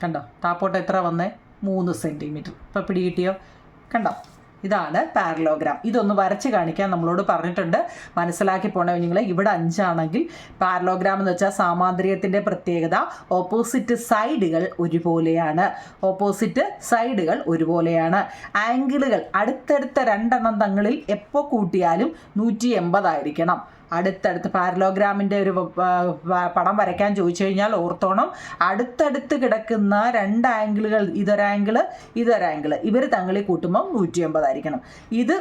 S1: കണ്ടോ. താപ്പോട്ടം എത്ര വന്നേ? 3 സെൻറ്റിമീറ്റർ. ഇപ്പം പിടികിട്ടിയോ? കണ്ടോ, ഇതാണ് പാരലോഗ്രാം. ഇതൊന്ന് വരച്ച് കാണിക്കാൻ നമ്മളോട് പറഞ്ഞിട്ടുണ്ട്. മനസ്സിലാക്കി പോണേ നിങ്ങൾ. ഇവിടെ 5 ആണെങ്കിൽ പാരലോഗ്രാം എന്ന് വെച്ചാൽ സാമാന്തര്യത്തിൻ്റെ പ്രത്യേകത ഓപ്പോസിറ്റ് സൈഡുകൾ ഒരുപോലെയാണ്. ആംഗിളുകൾ അടുത്തടുത്ത 2 എണ്ണം തങ്ങളിൽ എപ്പോൾ കൂട്ടിയാലും 180 ആയിരിക്കണം. അടുത്തടുത്ത് പാരലോഗ്രാമിൻ്റെ ഒരു പടം വരയ്ക്കാൻ ചോദിച്ചു കഴിഞ്ഞാൽ ഓർത്തോണം, അടുത്തടുത്ത് കിടക്കുന്ന 2 ആംഗിളുകൾ, ഇതൊരാംഗിള് ഇവർ തങ്ങളിൽ കൂട്ടുമ്പോൾ 180 ആയിരിക്കണം. ഇത്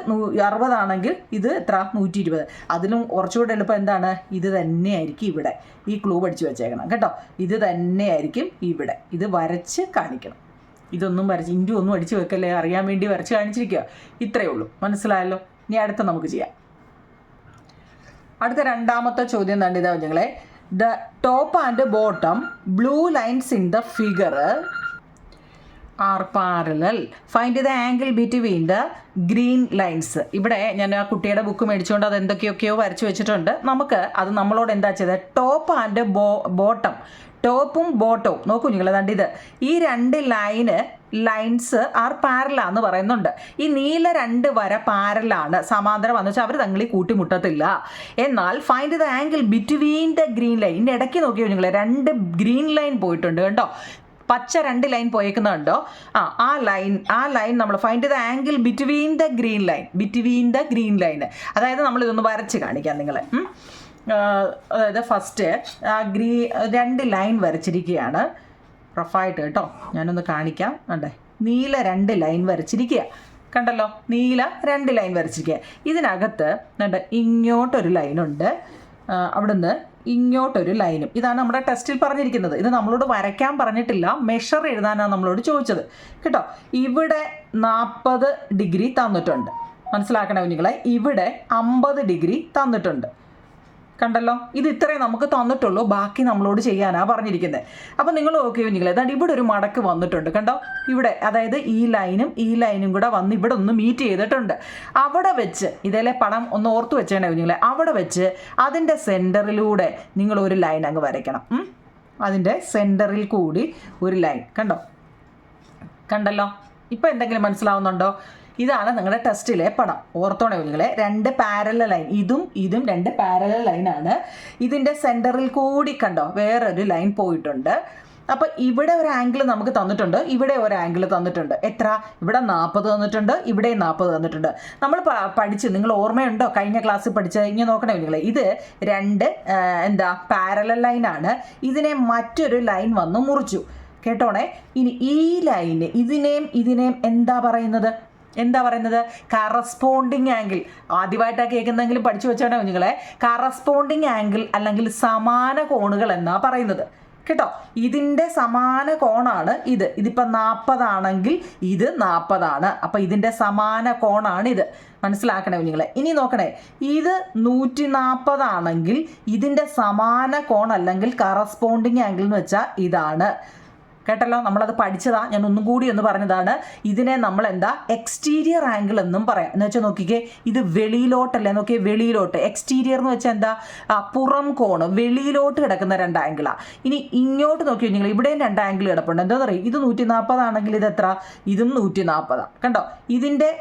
S1: 60 ആണെങ്കിൽ ഇത് എത്ര? 120. അതിലും കുറച്ചുകൂടെ എളുപ്പം എന്താണ്? ഇത് തന്നെയായിരിക്കും ഇവിടെ. ഈ ക്ലൂ പഠിച്ചു വെച്ചേക്കണം കേട്ടോ. ഇത് തന്നെയായിരിക്കും ഇവിടെ. ഇത് വരച്ച് കാണിക്കണം. ഇതൊന്നും ഇൻറ്റു ഒന്നും അടിച്ചു വെക്കല്ലേ, അറിയാൻ വേണ്ടി വരച്ച് കാണിച്ചിരിക്കുക. ഇത്രയേ ഉള്ളൂ. മനസ്സിലായല്ലോ? ഇനി അടുത്ത നമുക്ക് ചെയ്യാം. അടുത്ത രണ്ടാമത്തെ ചോദ്യം തന്നെ ഇതാ കുഞ്ഞുങ്ങളെ. The top and bottom blue lines in the figure R parallel. Find the angle between the green lines. ഇവിടെ ഞാൻ ആ കുട്ടിയുടെ ബുക്ക് മേടിച്ചുകൊണ്ട് അത് എന്തൊക്കെയൊക്കെയോ വരച്ച് വെച്ചിട്ടുണ്ട്. നമുക്ക് അത് നമ്മളോട് എന്താ ചെയ്തത്? ടോപ്പ് ആൻഡ് ബോട്ടം, ടോപ്പും ബോട്ടവും നോക്കൂ നിങ്ങൾ. അതാണ്ട് ഇത് ഈ 2 ലൈൻസ് ആർ പാരലാന്ന് പറയുന്നുണ്ട്. ഈ നീല 2 വര പാരലാണ്, സമാന്തരം എന്ന് വെച്ചാൽ അവർ തങ്ങളിൽ കൂട്ടിമുട്ടത്തില്ല. എന്നാൽ find the angle between the green line. ഇതിൻ്റെ ഇടയ്ക്ക് നോക്കിയോ നിങ്ങൾ, 2 ഗ്രീൻ ലൈൻ പോയിട്ടുണ്ട് കണ്ടോ. പച്ച 2 ലൈൻ പോയേക്കുന്നുണ്ടോ? ആ ലൈൻ നമ്മൾ find the angle between the green line. അതായത് നമ്മളിതൊന്ന് വരച്ച് കാണിക്കാം നിങ്ങളെ. അതായത് ഫസ്റ്റ് 2 ലൈൻ വരച്ചിരിക്കുകയാണ് റഫായിട്ട് കേട്ടോ. ഞാനൊന്ന് കാണിക്കാം. കണ്ടേ, നീല 2 ലൈൻ വരച്ചിരിക്കുക കണ്ടല്ലോ. നീല 2 ലൈൻ വരച്ചിരിക്കുക. ഇതിനകത്ത് കണ്ട ഇങ്ങോട്ടൊരു ലൈനുണ്ട്, അവിടുന്ന് ഇങ്ങോട്ടൊരു ലൈനും. ഇതാണ് നമ്മുടെ ടെസ്റ്റിൽ പറഞ്ഞിരിക്കുന്നത്. ഇത് നമ്മളോട് വരയ്ക്കാൻ പറഞ്ഞിട്ടില്ല, മെഷർ എഴുതാനാണ് നമ്മളോട് ചോദിച്ചത് കേട്ടോ. ഇവിടെ 40 ഡിഗ്രി തന്നിട്ടുണ്ട്. മനസ്സിലാക്കണേ കുഞ്ഞുങ്ങളെ. ഇവിടെ 50 ഡിഗ്രി തന്നിട്ടുണ്ട് കണ്ടല്ലോ. ഇത് ഇത്രയും നമുക്ക് തന്നിട്ടുള്ളൂ, ബാക്കി നമ്മളോട് ചെയ്യാനാണ് പറഞ്ഞിരിക്കുന്നത്. അപ്പം നിങ്ങൾ ഓക്കെ കുഞ്ഞുങ്ങളെ, അതായത് ഇവിടെ ഒരു മടക്ക് വന്നിട്ടുണ്ട് കണ്ടോ. ഇവിടെ അതായത് ഈ ലൈനും കൂടെ വന്ന് ഇവിടെ ഒന്ന് മീറ്റ് ചെയ്തിട്ടുണ്ട്. അവിടെ വെച്ച് ഇതിലെ പടം ഒന്ന് ഓർത്ത് വെച്ചേണേ കുഞ്ഞുങ്ങളെ. അവിടെ വെച്ച് അതിൻ്റെ സെൻറ്ററിലൂടെ നിങ്ങൾ ഒരു ലൈൻ അങ്ങ് വരയ്ക്കണം. അതിൻ്റെ സെൻറ്ററിൽ കൂടി ഒരു ലൈൻ കണ്ടല്ലോ. ഇപ്പം എന്തെങ്കിലും മനസ്സിലാവുന്നുണ്ടോ? ഇതാണ് നിങ്ങളുടെ ടെസ്റ്റിലെ പടം. ഓർത്തോണേ കുഞ്ഞുങ്ങളെ. 2 പാരലൽ ലൈൻ, ഇതും 2 പാരലൽ ലൈനാണ്. ഇതിൻ്റെ സെൻറ്ററിൽ കൂടി കണ്ടോ വേറൊരു ലൈൻ പോയിട്ടുണ്ട്. അപ്പോൾ ഇവിടെ ഒരു ആംഗിൾ നമുക്ക് തന്നിട്ടുണ്ട്, ഇവിടെ ഒരു ആംഗിൾ തന്നിട്ടുണ്ട്. എത്ര? ഇവിടെ 40 തന്നിട്ടുണ്ട്, ഇവിടെ 40 തന്നിട്ടുണ്ട്. നമ്മൾ പഠിച്ച്, നിങ്ങൾ ഓർമ്മയുണ്ടോ കഴിഞ്ഞ ക്ലാസ്സിൽ പഠിച്ച? ഇങ്ങനെ നോക്കണേ കുഞ്ഞുങ്ങളെ. ഇത് 2 പാരലൽ ലൈനാണ്. ഇതിനെ മറ്റൊരു ലൈൻ വന്ന് മുറിച്ചു കേട്ടോണേ. ഇനി ഈ ലൈന് ഇതിനെയും എന്താ പറയുന്നത്? Corresponding angle. ആദ്യമായിട്ടാണ് കേൾക്കുന്നെങ്കിലും പഠിച്ചു വെച്ചാണോ കുഞ്ഞുങ്ങളെ. കറസ്പോണ്ടിങ് ആംഗിൾ അല്ലെങ്കിൽ സമാന കോണുകൾ എന്നാ പറയുന്നത് കേട്ടോ. ഇതിൻ്റെ സമാന കോണാണ് ഇതിപ്പോൾ 40 ആണെങ്കിൽ ഇത് 40 ആണ്. അപ്പം ഇതിൻ്റെ സമാന കോണാണ് ഇത്. മനസ്സിലാക്കണേ കുഞ്ഞുങ്ങളെ. ഇനി നോക്കണേ, ഇത് 140 ആണെങ്കിൽ ഇതിൻ്റെ സമാന കോൺ അല്ലെങ്കിൽ കറസ്പോണ്ടിങ് ആംഗിൾ എന്ന് വെച്ചാൽ ഇതാണ് കേട്ടല്ലോ. നമ്മളത് പഠിച്ചതാ, ഞാൻ ഒന്നും കൂടി ഒന്ന് പറഞ്ഞതാണ്. ഇതിനെ നമ്മൾ എക്സ്റ്റീരിയർ ആംഗിൾ എന്നും പറയാം. എന്ന് വെച്ചാൽ നോക്കിക്കേ, ഇത് വെളിയിലോട്ടല്ലേ, നോക്കിയേ വെളിയിലോട്ട്. എക്സ്റ്റീരിയർ എന്ന് വെച്ചാൽ പുറം കോണ്, വെളിയിലോട്ട് കിടക്കുന്ന 2 ആംഗിളാണ്. ഇനി ഇങ്ങോട്ട് നോക്കി കഴിഞ്ഞാൽ ഇവിടെയും 2 ആംഗിൾ കിടപ്പുണ്ട്. എന്താ പറയുക, ഇത് 140 ആണെങ്കിൽ ഇത് എത്ര? ഇതും 140 കണ്ടോ. ഇതിൻ്റെ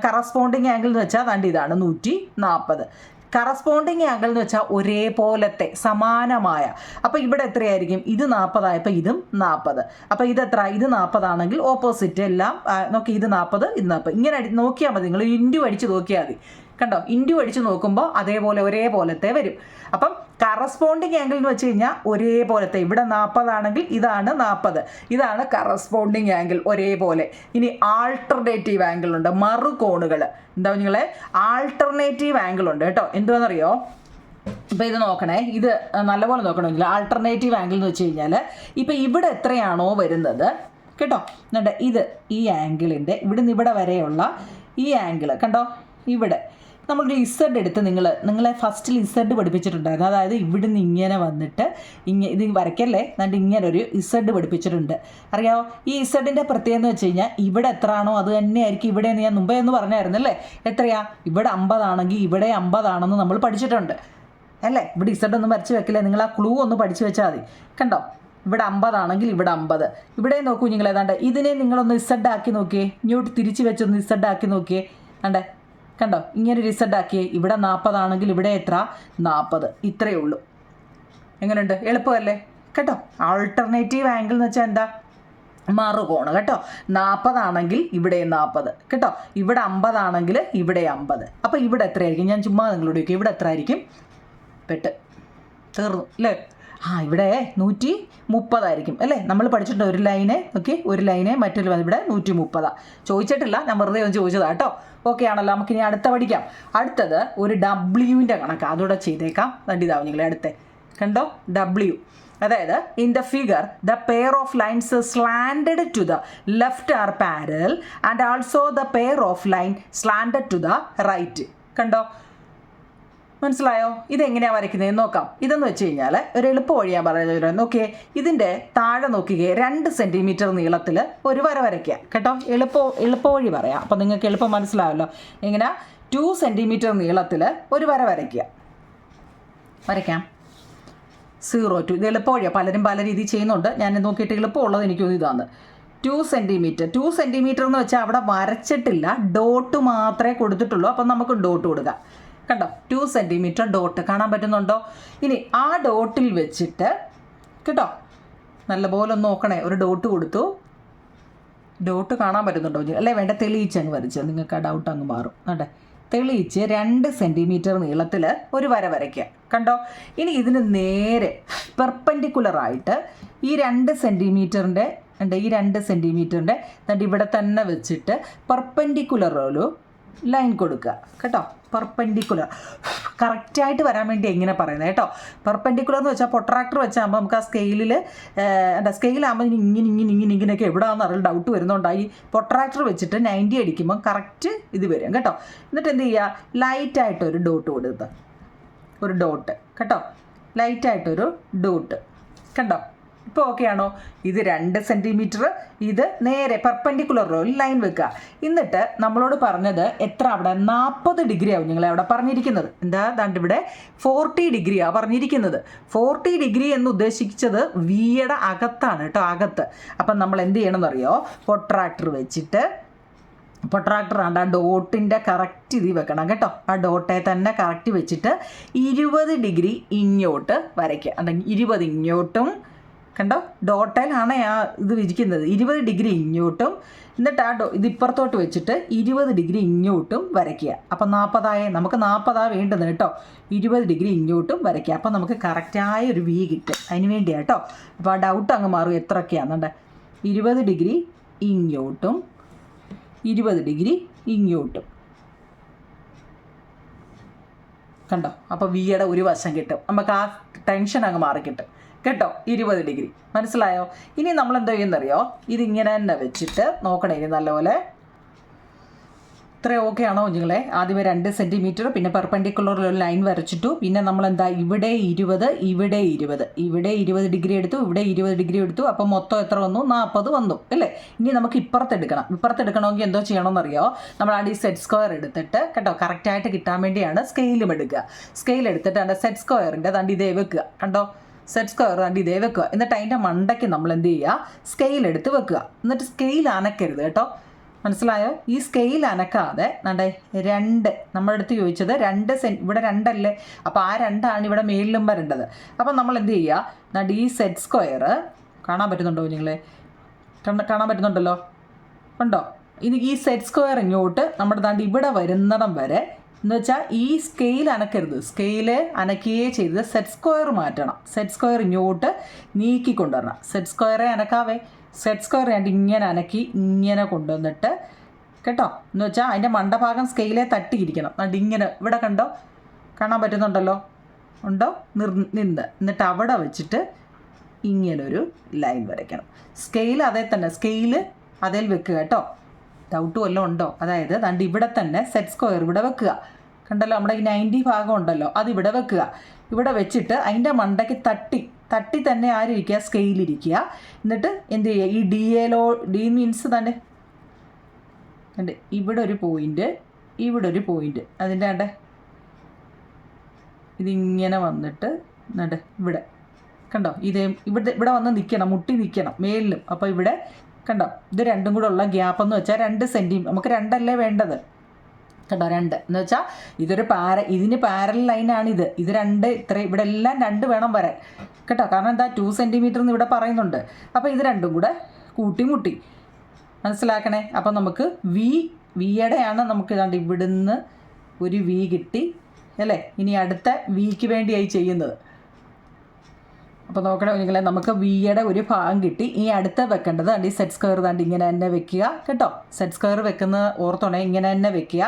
S1: കറസ്പോണ്ടിങ് ആംഗിൾ എന്ന് വെച്ചാൽ ഇതാണ് 140. കറസ്പോണ്ടിങ് ആംഗിൾ എന്ന് വെച്ചാൽ ഒരേപോലത്തെ സമാനമായ. അപ്പോൾ ഇവിടെ എത്രയായിരിക്കും? ഇത് 40 ആയപ്പോൾ ഇതും 40. അപ്പോൾ ഇതെത്ര? ഇത് 40 ആണെങ്കിൽ ഓപ്പോസിറ്റ് എല്ലാം നോക്കി, ഇത് 40 ഇത് 40. ഇങ്ങനെ നോക്കിയാൽ മതി, നിങ്ങൾ ഇൻറ്റു അടിച്ച് നോക്കിയാൽ മതി കണ്ടോ. ഇൻറ്റു അടിച്ച് നോക്കുമ്പോൾ അതേപോലെ ഒരേപോലത്തെ വരും. അപ്പം കറസ്പോണ്ടിങ് ആംഗിൾ എന്ന് വെച്ച് കഴിഞ്ഞാൽ ഒരേപോലത്തെ. ഇവിടെ 40 ആണെങ്കിൽ ഇതാണ് 40, ഇതാണ് കറസ്പോണ്ടിങ് ആംഗിൾ ഒരേപോലെ. ഇനി ആൾട്ടർനേറ്റീവ് ആംഗിൾ ഉണ്ട്, മറുകോണുകൾ. എന്താ നിങ്ങളെ? ആൾട്ടർനേറ്റീവ് ആംഗിൾ ഉണ്ട് കേട്ടോ. എന്തുവാണെന്നറിയോ? ഇപ്പം ഇത് നോക്കണേ, ഇത് നല്ലപോലെ നോക്കണമെങ്കിൽ ആൾട്ടർനേറ്റീവ് ആംഗിൾ എന്ന് വെച്ച് കഴിഞ്ഞാൽ ഇപ്പം ഇവിടെ എത്രയാണോ വരുന്നത് കേട്ടോ, എന്നിട്ട് ഇത് ഈ ആംഗിളിൻ്റെ ഇവിടുന്ന് ഇവിടെ വരെയുള്ള ഈ ആംഗിൾ കണ്ടോ, ഇവിടെ നമ്മളൊരു ഇസഡ് എടുത്ത് നിങ്ങളെ ഫസ്റ്റിൽ ഇസഡ് പഠിപ്പിച്ചിട്ടുണ്ടായിരുന്നു. അതായത് ഇവിടുന്ന് ഇങ്ങനെ വന്നിട്ട് ഇത് വരയ്ക്കല്ലേ, എന്നിട്ട് ഇങ്ങനെ ഒരു ഇസഡ് പഠിപ്പിച്ചിട്ടുണ്ട്. അറിയാമോ? ഈ ഇസഡിൻ്റെ പ്രത്യേകത എന്ന് വെച്ച് കഴിഞ്ഞാൽ ഇവിടെ എത്ര ആണോ അത് തന്നെയായിരിക്കും ഇവിടെ ഞാൻ മുമ്പേ ഒന്ന് പറഞ്ഞായിരുന്നു അല്ലേ. എത്രയാ? ഇവിടെ 50 ആണെങ്കിൽ ഇവിടെ 50 ആണെന്ന് നമ്മൾ പഠിച്ചിട്ടുണ്ട് അല്ലേ. ഇവിടെ ഇസഡ് ഒന്നും വരച്ച് വെക്കില്ല, നിങ്ങൾ ആ ക്ലൂ ഒന്ന് പഠിച്ചു വെച്ചാൽ മതി. കണ്ടോ, ഇവിടെ 50 ആണെങ്കിൽ ഇവിടെ 50. ഇവിടെ നോക്കൂ നിങ്ങൾ, ഏതാണ്ട് ഇതിനെ നിങ്ങളൊന്ന് ഇസഡ് ആക്കി നോക്കിയേ, ഇങ്ങോട്ട് തിരിച്ച് വെച്ചൊന്ന് ഇസഡ് ആക്കി നോക്കിയേ. കണ്ടേ, കണ്ടോ, ഇങ്ങനെ ഒരു ഇസഡ് ആക്കിയേ. ഇവിടെ 40 ആണെങ്കിൽ ഇവിടെ എത്ര? 40. ഇത്രയേ ഉള്ളൂ. എങ്ങനെയുണ്ട്? എളുപ്പമല്ലേ? കേട്ടോ, ആൾട്ടർനേറ്റീവ് ആംഗിൾ എന്ന് വെച്ചാൽ എന്താ? മറുകോണ്. കേട്ടോ, 40 ആണെങ്കിൽ ഇവിടെ 40. കേട്ടോ, ഇവിടെ 50 ആണെങ്കിൽ ഇവിടെ 50. അപ്പോൾ ഇവിടെ എത്രയായിരിക്കും? ഞാൻ ചുമ്മാ നിങ്ങളോട് ചോദിക്കും, ഇവിടെ എത്ര ആയിരിക്കും? പെട്ട് തീർന്നു അല്ലേ. ഇവിടെ 130 ആയിരിക്കും അല്ലേ. നമ്മൾ പഠിച്ചിട്ടുണ്ട് ഒരു ലൈനെ. ഓക്കെ, ഒരു ലൈനെ മറ്റൊരു ഇവിടെ 130. ചോദിച്ചിട്ടില്ല, ഞാൻ വെറുതെ ഒന്ന് ചോദിച്ചതാ കേട്ടോ. ഓക്കെ ആണല്ലോ. നമുക്കിനി അടുത്ത പഠിക്കാം. അടുത്തത് ഒരു ഡബ്ല്യുവിൻ്റെ കണക്ക്, അതോടെ ചെയ്തേക്കാം. കണ്ടിതാവും നിങ്ങളെ അടുത്ത് കണ്ടോ, ഡബ്ല്യു. അതായത് in the figure the pair of lines slanted to the left are parallel and also the pair of line slanted to the right. കണ്ടോ, മനസ്സിലായോ? ഇതെങ്ങനെയാണ് വരയ്ക്കുന്നതെന്ന് നോക്കാം. ഇതെന്ന് വെച്ച് കഴിഞ്ഞാൽ ഒരു എളുപ്പ വഴി ഞാൻ പറഞ്ഞു. നോക്കിയേ, ഇതിൻ്റെ താഴെ നോക്കിയേ 2 സെൻറ്റിമീറ്റർ നീളത്തിൽ ഒരു വര വരയ്ക്കുക. കേട്ടോ, എളുപ്പ വഴി പറയാം, അപ്പോൾ നിങ്ങൾക്ക് എളുപ്പം മനസ്സിലാവല്ലോ. ഇങ്ങനെ 2 സെൻറ്റിമീറ്റർ നീളത്തിൽ ഒരു വര വരയ്ക്കുക. വരയ്ക്കാം 0 to. ഇത് എളുപ്പ വഴിയാണ്, പലരും പല രീതിയിൽ ചെയ്യുന്നുണ്ട്. ഞാൻ നോക്കിയിട്ട് എളുപ്പമുള്ളത് എനിക്കൊന്നും ഇതാണ്. 2 സെൻറ്റിമീറ്റർ. 2 സെൻറ്റിമീറ്റർ എന്ന് വെച്ചാൽ അവിടെ വരച്ചിട്ടില്ല, ഡോട്ട് മാത്രമേ കൊടുത്തിട്ടുള്ളൂ. അപ്പം നമുക്ക് ഡോട്ട് കൊടുക്കാം. കണ്ടോ, 2 സെൻറ്റിമീറ്റർ ഡോട്ട് കാണാൻ പറ്റുന്നുണ്ടോ? ഇനി ആ ഡോട്ടിൽ വെച്ചിട്ട് കേട്ടോ, നല്ലപോലെ ഒന്ന് നോക്കണേ. ഒരു ഡോട്ട് കൊടുത്തു, ഡോട്ട് കാണാൻ പറ്റുന്നുണ്ടോ അല്ലേ? വേണ്ട, തെളിയിച്ച് അങ്ങ് വരച്ചാൽ നിങ്ങൾക്ക് ആ ഡൗട്ട് അങ്ങ് മാറും. അതെ, തെളിയിച്ച് 2 സെൻറ്റിമീറ്റർ നീളത്തിൽ ഒരു വര വരയ്ക്കുക. കണ്ടോ, ഇനി ഇതിന് നേരെ പെർപെൻഡിക്കുലറായിട്ട് ഈ 2 സെൻറ്റിമീറ്ററിൻ്റെ ഈ 2 സെൻറ്റിമീറ്ററിൻ്റെ ഇവിടെ തന്നെ വെച്ചിട്ട് പെർപെൻഡിക്കുലർ ഒരു ലൈൻ കൊടുക്കുക. കേട്ടോ, പെർപെൻഡിക്കുലർ കറക്റ്റായിട്ട് വരാൻ വേണ്ടി എങ്ങനെ പറയുന്നത് കേട്ടോ. പെർപെൻഡിക്കുലർ എന്ന് വെച്ചാൽ പൊട്രാക്ടർ വെച്ചാകുമ്പോൾ നമുക്ക് ആ സ്കെയിലാകുമ്പോൾ ഇങ്ങനെയൊക്കെ എവിടെയാണെന്ന് അറിയാൻ ഡൗട്ട് വരുന്നുണ്ടായി. പൊട്രാക്ടർ വെച്ചിട്ട് 90 അടിക്കുമ്പോൾ കറക്റ്റ് ഇത് വരും കേട്ടോ. എന്നിട്ട് എന്ത് ചെയ്യുക, ലൈറ്റായിട്ടൊരു ഡോട്ട് കൊടുക്കുക. ഒരു ഡോട്ട് കേട്ടോ, ലൈറ്റായിട്ടൊരു ഡോട്ട്. കണ്ടോ, ഇപ്പോൾ ഓക്കെ ആണോ? ഇത് 2 സെൻറ്റിമീറ്റർ, ഇത് നേരെ പെർപെൻഡിക്കുലർ ഒരു ലൈൻ വെക്കുക. എന്നിട്ട് നമ്മളോട് പറഞ്ഞത് എത്ര? അവിടെ 40 ഡിഗ്രി ആവും നിങ്ങളെ അവിടെ പറഞ്ഞിരിക്കുന്നത്. എന്താ, ദാണ്ട് ഇവിടെ 40 ഡിഗ്രിയാണ് പറഞ്ഞിരിക്കുന്നത്. 40 ഡിഗ്രി എന്ന് ഉദ്ദേശിച്ചത് വിയുടെ അകത്താണ് കേട്ടോ, അകത്ത്. അപ്പം നമ്മൾ എന്ത് ചെയ്യണമെന്നറിയോ? പൊട്രാക്ടർ വെച്ചിട്ട് പൊട്രാക്ടർ ആ ഡോട്ടിൻ്റെ കറക്റ്റ് ഇതിൽ വെക്കണം കേട്ടോ. ആ ഡോട്ടെ തന്നെ കറക്റ്റ് വെച്ചിട്ട് 20 ഡിഗ്രി ഇങ്ങോട്ട് വരയ്ക്കുക. അല്ലെങ്കിൽ 20 ഇങ്ങോട്ടും, കണ്ടോ, ഡോട്ടയിലാണ് ആ ഇത് വിരിക്കുന്നത്. 20 ഡിഗ്രി ഇങ്ങോട്ടും, എന്നിട്ട് ആ ഇത് ഇപ്പുറത്തോട്ട് വെച്ചിട്ട് 20 ഡിഗ്രി ഇങ്ങോട്ടും വരയ്ക്കുക. അപ്പം 40 നമുക്ക് 40 വേണ്ടത് കേട്ടോ. 20 ഡിഗ്രി ഇങ്ങോട്ടും വരയ്ക്കുക. അപ്പം നമുക്ക് കറക്റ്റായ ഒരു വി കിട്ടും. അതിന് വേണ്ടിയാണ് കേട്ടോ. അപ്പോൾ ആ ഡൗട്ട് അങ്ങ് മാറും എത്രയൊക്കെയാണെന്നുണ്ട്. 20 ഡിഗ്രി ഇങ്ങോട്ടും 20 ഡിഗ്രി ഇങ്ങോട്ടും. കണ്ടോ, അപ്പോൾ വിയുടെ ഒരു വശം കിട്ടും. നമുക്ക് ആ ടെൻഷൻ അങ്ങ് മാറി കിട്ടും കേട്ടോ. 20 ഡിഗ്രി മനസ്സിലായോ? ഇനി നമ്മൾ എന്താ ചെയ്യുന്നറിയോ? ഇതിങ്ങനെ തന്നെ വെച്ചിട്ട് നോക്കണേ ഇനി നല്ലപോലെ. ഇത്ര ഓക്കെ ആണോ നിങ്ങളെ? ആദ്യമേ 2 സെൻറ്റിമീറ്റർ, പിന്നെ പെർപെൻഡിക്കുലർ ഒരു ലൈൻ വരച്ചിട്ടു. പിന്നെ നമ്മളെന്താ, ഇവിടെ 20, ഇവിടെ 20, ഇവിടെ 20 ഡിഗ്രി എടുത്തു, ഇവിടെ 20 ഡിഗ്രി എടുത്തു. അപ്പം മൊത്തം എത്ര വന്നു? 40 വന്നു അല്ലേ? ഇനി നമുക്ക് ഇപ്പുറത്തെടുക്കണമെങ്കിൽ എന്തോ ചെയ്യണമെന്നറിയോ? നമ്മൾ ആ സെറ്റ് സ്ക്വയർ എടുത്തിട്ട് കേട്ടോ, കറക്റ്റായിട്ട് കിട്ടാൻ വേണ്ടിയാണ് സ്കെയിലും എടുക്കുക. സ്കെയിൽ എടുത്തിട്ട് അതിൻ്റെ സെറ്റ് സ്ക്വയറിൻ്റെ ദാണ്ട് ഇതേ വെക്കുക. കണ്ടോ, സെറ്റ് സ്ക്വയർ ദാണ്ട് ഇതേ വെക്കുക. എന്നിട്ട് അതിൻ്റെ മണ്ടയ്ക്ക് നമ്മൾ എന്ത് ചെയ്യുക? സ്കെയിൽ എടുത്ത് വെക്കുക. എന്നിട്ട് സ്കെയിൽ അനക്കരുത് കേട്ടോ, മനസ്സിലായോ? ഈ സ്കെയിൽ അനക്കാതെ നമ്മുടെ 2 നമ്മുടെ അടുത്ത് ചോദിച്ചത് 2 ഇവിടെ 2 അല്ലേ? അപ്പോൾ ആ 2 ആണ് ഇവിടെ മേലിലും വരേണ്ടത്. അപ്പം നമ്മൾ എന്ത് ചെയ്യുക? എന്നിട്ട് ഈ സെറ്റ് സ്ക്വയർ കാണാൻ പറ്റുന്നുണ്ടോ നിങ്ങളെ? കാണാൻ പറ്റുന്നുണ്ടല്ലോ, ഉണ്ടോ? ഇനി ഈ സെറ്റ് സ്ക്വയർ ഇങ്ങോട്ട് നമ്മുടെ ദാണ്ട് ഇവിടെ വരുന്നിടം വരെ, എന്ന് വെച്ചാൽ ഈ സ്കെയിൽ അനക്കരുത്. സ്കെയിൽ അനക്കുകയേ ചെയ്ത് സെറ്റ് സ്ക്വയർ മാറ്റണം. സെറ്റ് സ്ക്വയർ ഇങ്ങോട്ട് നീക്കിക്കൊണ്ടുവരണം. സെറ്റ് സ്ക്വയറെ അനക്കാവേ. സെറ്റ് സ്ക്വയർ ഞാൻ ഇങ്ങനെ അനക്കി ഇങ്ങനെ കൊണ്ടുവന്നിട്ട് കേട്ടോ, എന്ന് വെച്ചാൽ അതിൻ്റെ മണ്ടഭാഗം സ്കെയിലെ തട്ടിയിരിക്കണം. എന്നിട്ട് ഇങ്ങനെ ഇവിടെ കണ്ടോ, കാണാൻ പറ്റുന്നുണ്ടല്ലോ, ഉണ്ടോ? എന്നിട്ട് അവിടെ വെച്ചിട്ട് ഇങ്ങനൊരു ലൈൻ വരയ്ക്കണം. സ്കെയിൽ അതേ തന്നെ, സ്കെയിൽ അതിൽ വെക്കുക കേട്ടോ. ഡൗട്ട് വല്ലതും ഉണ്ടോ? അതായത് ദാണ്ട് ഇവിടെ തന്നെ സെറ്റ് സ്ക്വയർ ഇവിടെ വെക്കുക. കണ്ടല്ലോ, നമ്മുടെ ഈ 90 ഭാഗം ഉണ്ടല്ലോ അതിവിടെ വെക്കുക. ഇവിടെ വെച്ചിട്ട് അതിൻ്റെ മണ്ടയ്ക്ക് തട്ടി തന്നെ ആരിരിക്കുക, സ്കെയിലിരിക്കുക. എന്നിട്ട് എന്ത് ചെയ്യുക, ഈ ഡി മീൻസ് തന്നെ ഉണ്ട്, ഇവിടെ ഒരു പോയിൻ്റ്, ഇവിടെ ഒരു പോയിൻ്റ്, അതിൻ്റെ കണ്ടേ ഇതിങ്ങനെ വന്നിട്ട് എന്നിട്ട് ഇവിടെ കണ്ടോ, ഇവിടെ വന്ന് നിൽക്കണം, മുട്ടി നിൽക്കണം മേലിലും. അപ്പോൾ ഇവിടെ കണ്ടോ, ഇത് രണ്ടും കൂടെ ഉള്ള ഗ്യാപ്പ് എന്ന് വെച്ചാൽ 2 സെൻറ്റിമീറ്റർ. നമുക്ക് 2 വേണ്ടത് കണ്ടോ, 2 എന്ന് വെച്ചാൽ ഇതൊരു ഇതിന് പാരൽ ലൈനാണിത്. ഇത് 2 ഇത്ര, ഇവിടെ എല്ലാം 2 വേണം വരാൻ കേട്ടോ. കാരണം എന്താ, 2 സെൻറ്റിമീറ്റർ എന്ന് ഇവിടെ പറയുന്നുണ്ട്. അപ്പോൾ ഇത് രണ്ടും കൂടെ മുട്ടി മനസ്സിലാക്കണേ. അപ്പോൾ നമുക്ക് വിയുടെയാണ് നമുക്ക് ഇതാണ്ട് ഇവിടുന്ന് ഒരു വി കിട്ടി അല്ലേ. ഇനി അടുത്ത വിക്ക് വേണ്ടിയായി ചെയ്യുന്നത്. അപ്പോൾ നോക്കണേ നിങ്ങളെ, നമുക്ക് വിയുടെ ഒരു ഭാഗം കിട്ടി. ഈ അടുത്ത വെക്കേണ്ടത് ഈ സെറ്റ് സ്ക്വയർ താണ്ട് ഇങ്ങനെ തന്നെ വെക്കുക കേട്ടോ. സെറ്റ് സ്ക്വയർ വെക്കുന്ന ഓർത്തോണേ, ഇങ്ങനെ തന്നെ വെക്കുക.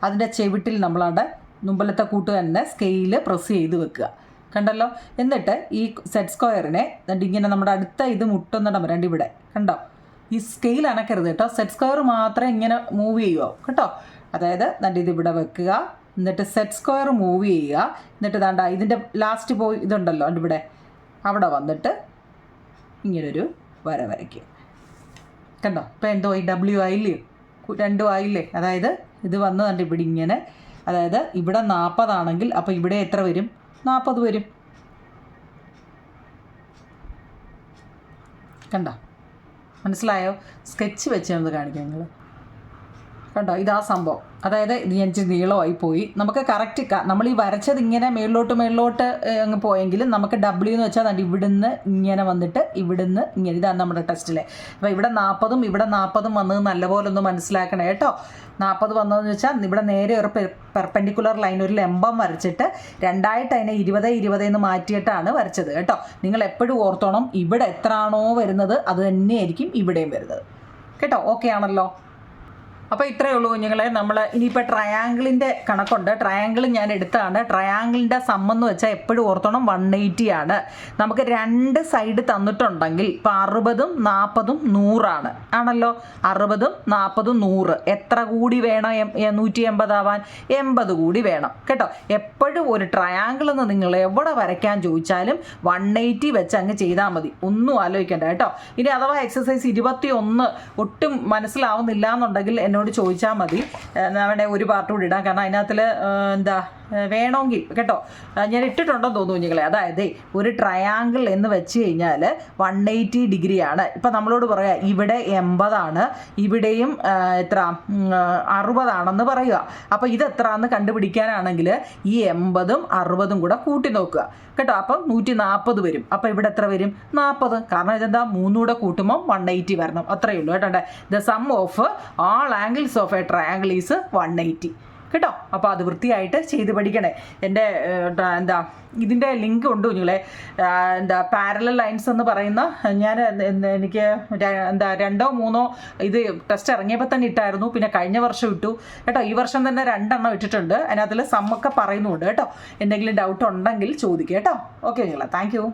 S1: അതിൻ്റെ ചെവിട്ടിൽ നമ്മളവിടെ മുമ്പിലത്തെ കൂട്ട് തന്നെ സ്കെയില് പ്രസ് ചെയ്ത് വെക്കുക, കണ്ടല്ലോ. എന്നിട്ട് ഈ സെറ്റ് സ്ക്വയറിനെ ഇങ്ങനെ നമ്മുടെ അടുത്ത ഇത് മുട്ടുന്നിടം വരണ്ട് ഇവിടെ കണ്ടോ. ഈ സ്കെയിൽ അനക്കരുത് കേട്ടോ, സെറ്റ് സ്ക്വയർ മാത്രം ഇങ്ങനെ മൂവ് ചെയ്യുമോ കേട്ടോ. അതായത് ഇത് ഇവിടെ വെക്കുക, എന്നിട്ട് സെറ്റ് സ്ക്വയർ മൂവ് ചെയ്യുക. എന്നിട്ട് ദാണ്ട ഇതിൻ്റെ ലാസ്റ്റ് പോയി ഇതുണ്ടല്ലോ ഇവിടെ, അവിടെ വന്നിട്ട് ഇങ്ങനൊരു വര വരയ്ക്കുക കണ്ടോ. ഇപ്പോൾ എന്തോ ഈ W ആയില്ലേ, 2 ആയില്ലേ. അതായത് ഇത് വന്ന് കണ്ട് ഇവിടെ ഇങ്ങനെ, അതായത് ഇവിടെ 40 ആണെങ്കിൽ അപ്പോൾ ഇവിടെ എത്ര വരും, 40 വരും കണ്ടോ. മനസ്സിലായോ? സ്കെച്ച് വെച്ച് ഒന്ന് കാണിക്കാം നിങ്ങൾ കണ്ടോ. ഇതാ സംഭവം. അതായത് ഇത് ഞാൻ നീളമായി പോയി. നമുക്ക് കറക്റ്റ് നമ്മൾ ഈ വരച്ചത് ഇങ്ങനെ മേളിലോട്ട് അങ്ങ് പോയെങ്കിലും നമുക്ക് W എന്ന് വെച്ചാൽ ഇവിടുന്ന് ഇങ്ങനെ വന്നിട്ട് ഇവിടുന്ന് ഇങ്ങനെ, ഇതാണ് നമ്മുടെ ടെസ്റ്റിലെ. അപ്പോൾ ഇവിടെ 40ഉം ഇവിടെ 40ഉം വന്നത് നല്ലപോലെ ഒന്ന് മനസ്സിലാക്കണേ കേട്ടോ. 40 വന്നതെന്ന് വെച്ചാൽ ഇവിടെ നേരെ ഒരു പെർപെൻഡിക്കുലർ ലൈൻ, ഒരു ലംബം വരച്ചിട്ട് 2ആയിട്ട് അതിനെ 20 എന്ന് മാറ്റിയിട്ടാണ് വരച്ചത് കേട്ടോ. നിങ്ങൾ എപ്പോഴും ഓർത്തോണം, ഇവിടെ എത്ര ആണോ വരുന്നത് അത് തന്നെയായിരിക്കും ഇവിടെയും വരുന്നത് കേട്ടോ. ഓക്കെ ആണല്ലോ. അപ്പോൾ ഇത്രയേ ഉള്ളൂ കുഞ്ഞുങ്ങളെ. നമ്മൾ ഇനിയിപ്പോൾ ട്രയാങ്കിളിൻ്റെ കണക്കുണ്ട്. ട്രയാങ്കിൾ ഞാൻ എടുത്താണ്. ട്രയാങ്കിളിൻ്റെ സമ്മെന്ന് വെച്ചാൽ എപ്പോഴും ഓർത്തോണം 180 ആണ്. നമുക്ക് 2 സൈഡ് തന്നിട്ടുണ്ടെങ്കിൽ ഇപ്പോൾ 60ഉം 40ഉം 100 ആണല്ലോ. 60ഉം 40ഉം 100. എത്ര കൂടി വേണം 180 ആവാൻ? 80 കൂടി വേണം കേട്ടോ. എപ്പോഴും ഒരു ട്രയാങ്കിൾ എന്ന് നിങ്ങൾ എവിടെ വരയ്ക്കാൻ ചോദിച്ചാലും 180 വെച്ച് അങ്ങ് ചെയ്താൽ മതി, ഒന്നും ആലോചിക്കേണ്ട കേട്ടോ. ഇനി അഥവാ എക്സസൈസ് 21 ഒട്ടും മനസ്സിലാവുന്നില്ല എന്നുണ്ടെങ്കിൽ എന്നോട് ചോദിച്ചാൽ മതി. അവിടെ ഒരു പാർട്ട് കൂടി ഇടാം, കാരണം അതിനകത്തിൽ വേണമെങ്കിൽ കേട്ടോ. ഞാൻ ഇട്ടിട്ടുണ്ടെന്ന് തോന്നുന്നു കുഞ്ഞുങ്ങളെ. അതായത് ഒരു ട്രയാങ്കിൾ എന്ന് വെച്ച് കഴിഞ്ഞാൽ 180 ഡിഗ്രിയാണ്. ഇപ്പം നമ്മളോട് പറയാം ഇവിടെ 80 ഇവിടെയും എത്ര 60 പറയുക. അപ്പോൾ ഇതെത്രയാണെന്ന് കണ്ടുപിടിക്കാനാണെങ്കിൽ ഈ 80ഉം 60ഉം കൂടെ കൂട്ടി നോക്കുക കേട്ടോ. അപ്പം 140 വരും. അപ്പോൾ ഇവിടെ എത്ര വരും? 40. കാരണം ഇതെന്താ, 3 കൂടെ കൂട്ടുമ്പോൾ 180 വരണം. അത്രയേ ഉള്ളൂ കേട്ടോ. The sum of all angles of A triangle is 180 കേട്ടോ. അപ്പോൾ അത് വൃത്തിയായിട്ട് ചെയ്ത് പഠിക്കണേ. എൻ്റെ ഇതിൻ്റെ ലിങ്ക് ഉണ്ട് കുഞ്ഞുങ്ങളെ. പാരലൽ ലൈൻസ് എന്ന് പറയുന്ന, എനിക്ക് 2 or 3 ഇത് ടെസ്റ്റ് ഇറങ്ങിയപ്പോൾ തന്നെ ഇട്ടായിരുന്നു. പിന്നെ കഴിഞ്ഞ വർഷം ഇട്ടു കേട്ടോ. ഈ വർഷം തന്നെ 2 എണ്ണം ഇട്ടിട്ടുണ്ട്. അതിനകത്തിൽ സമ്മൊക്കെ പറയുന്നുണ്ട് കേട്ടോ. എന്തെങ്കിലും ഡൗട്ട് ഉണ്ടെങ്കിൽ ചോദിക്കുക കേട്ടോ. ഓക്കെ കുഞ്ഞുങ്ങളെ, താങ്ക് യു.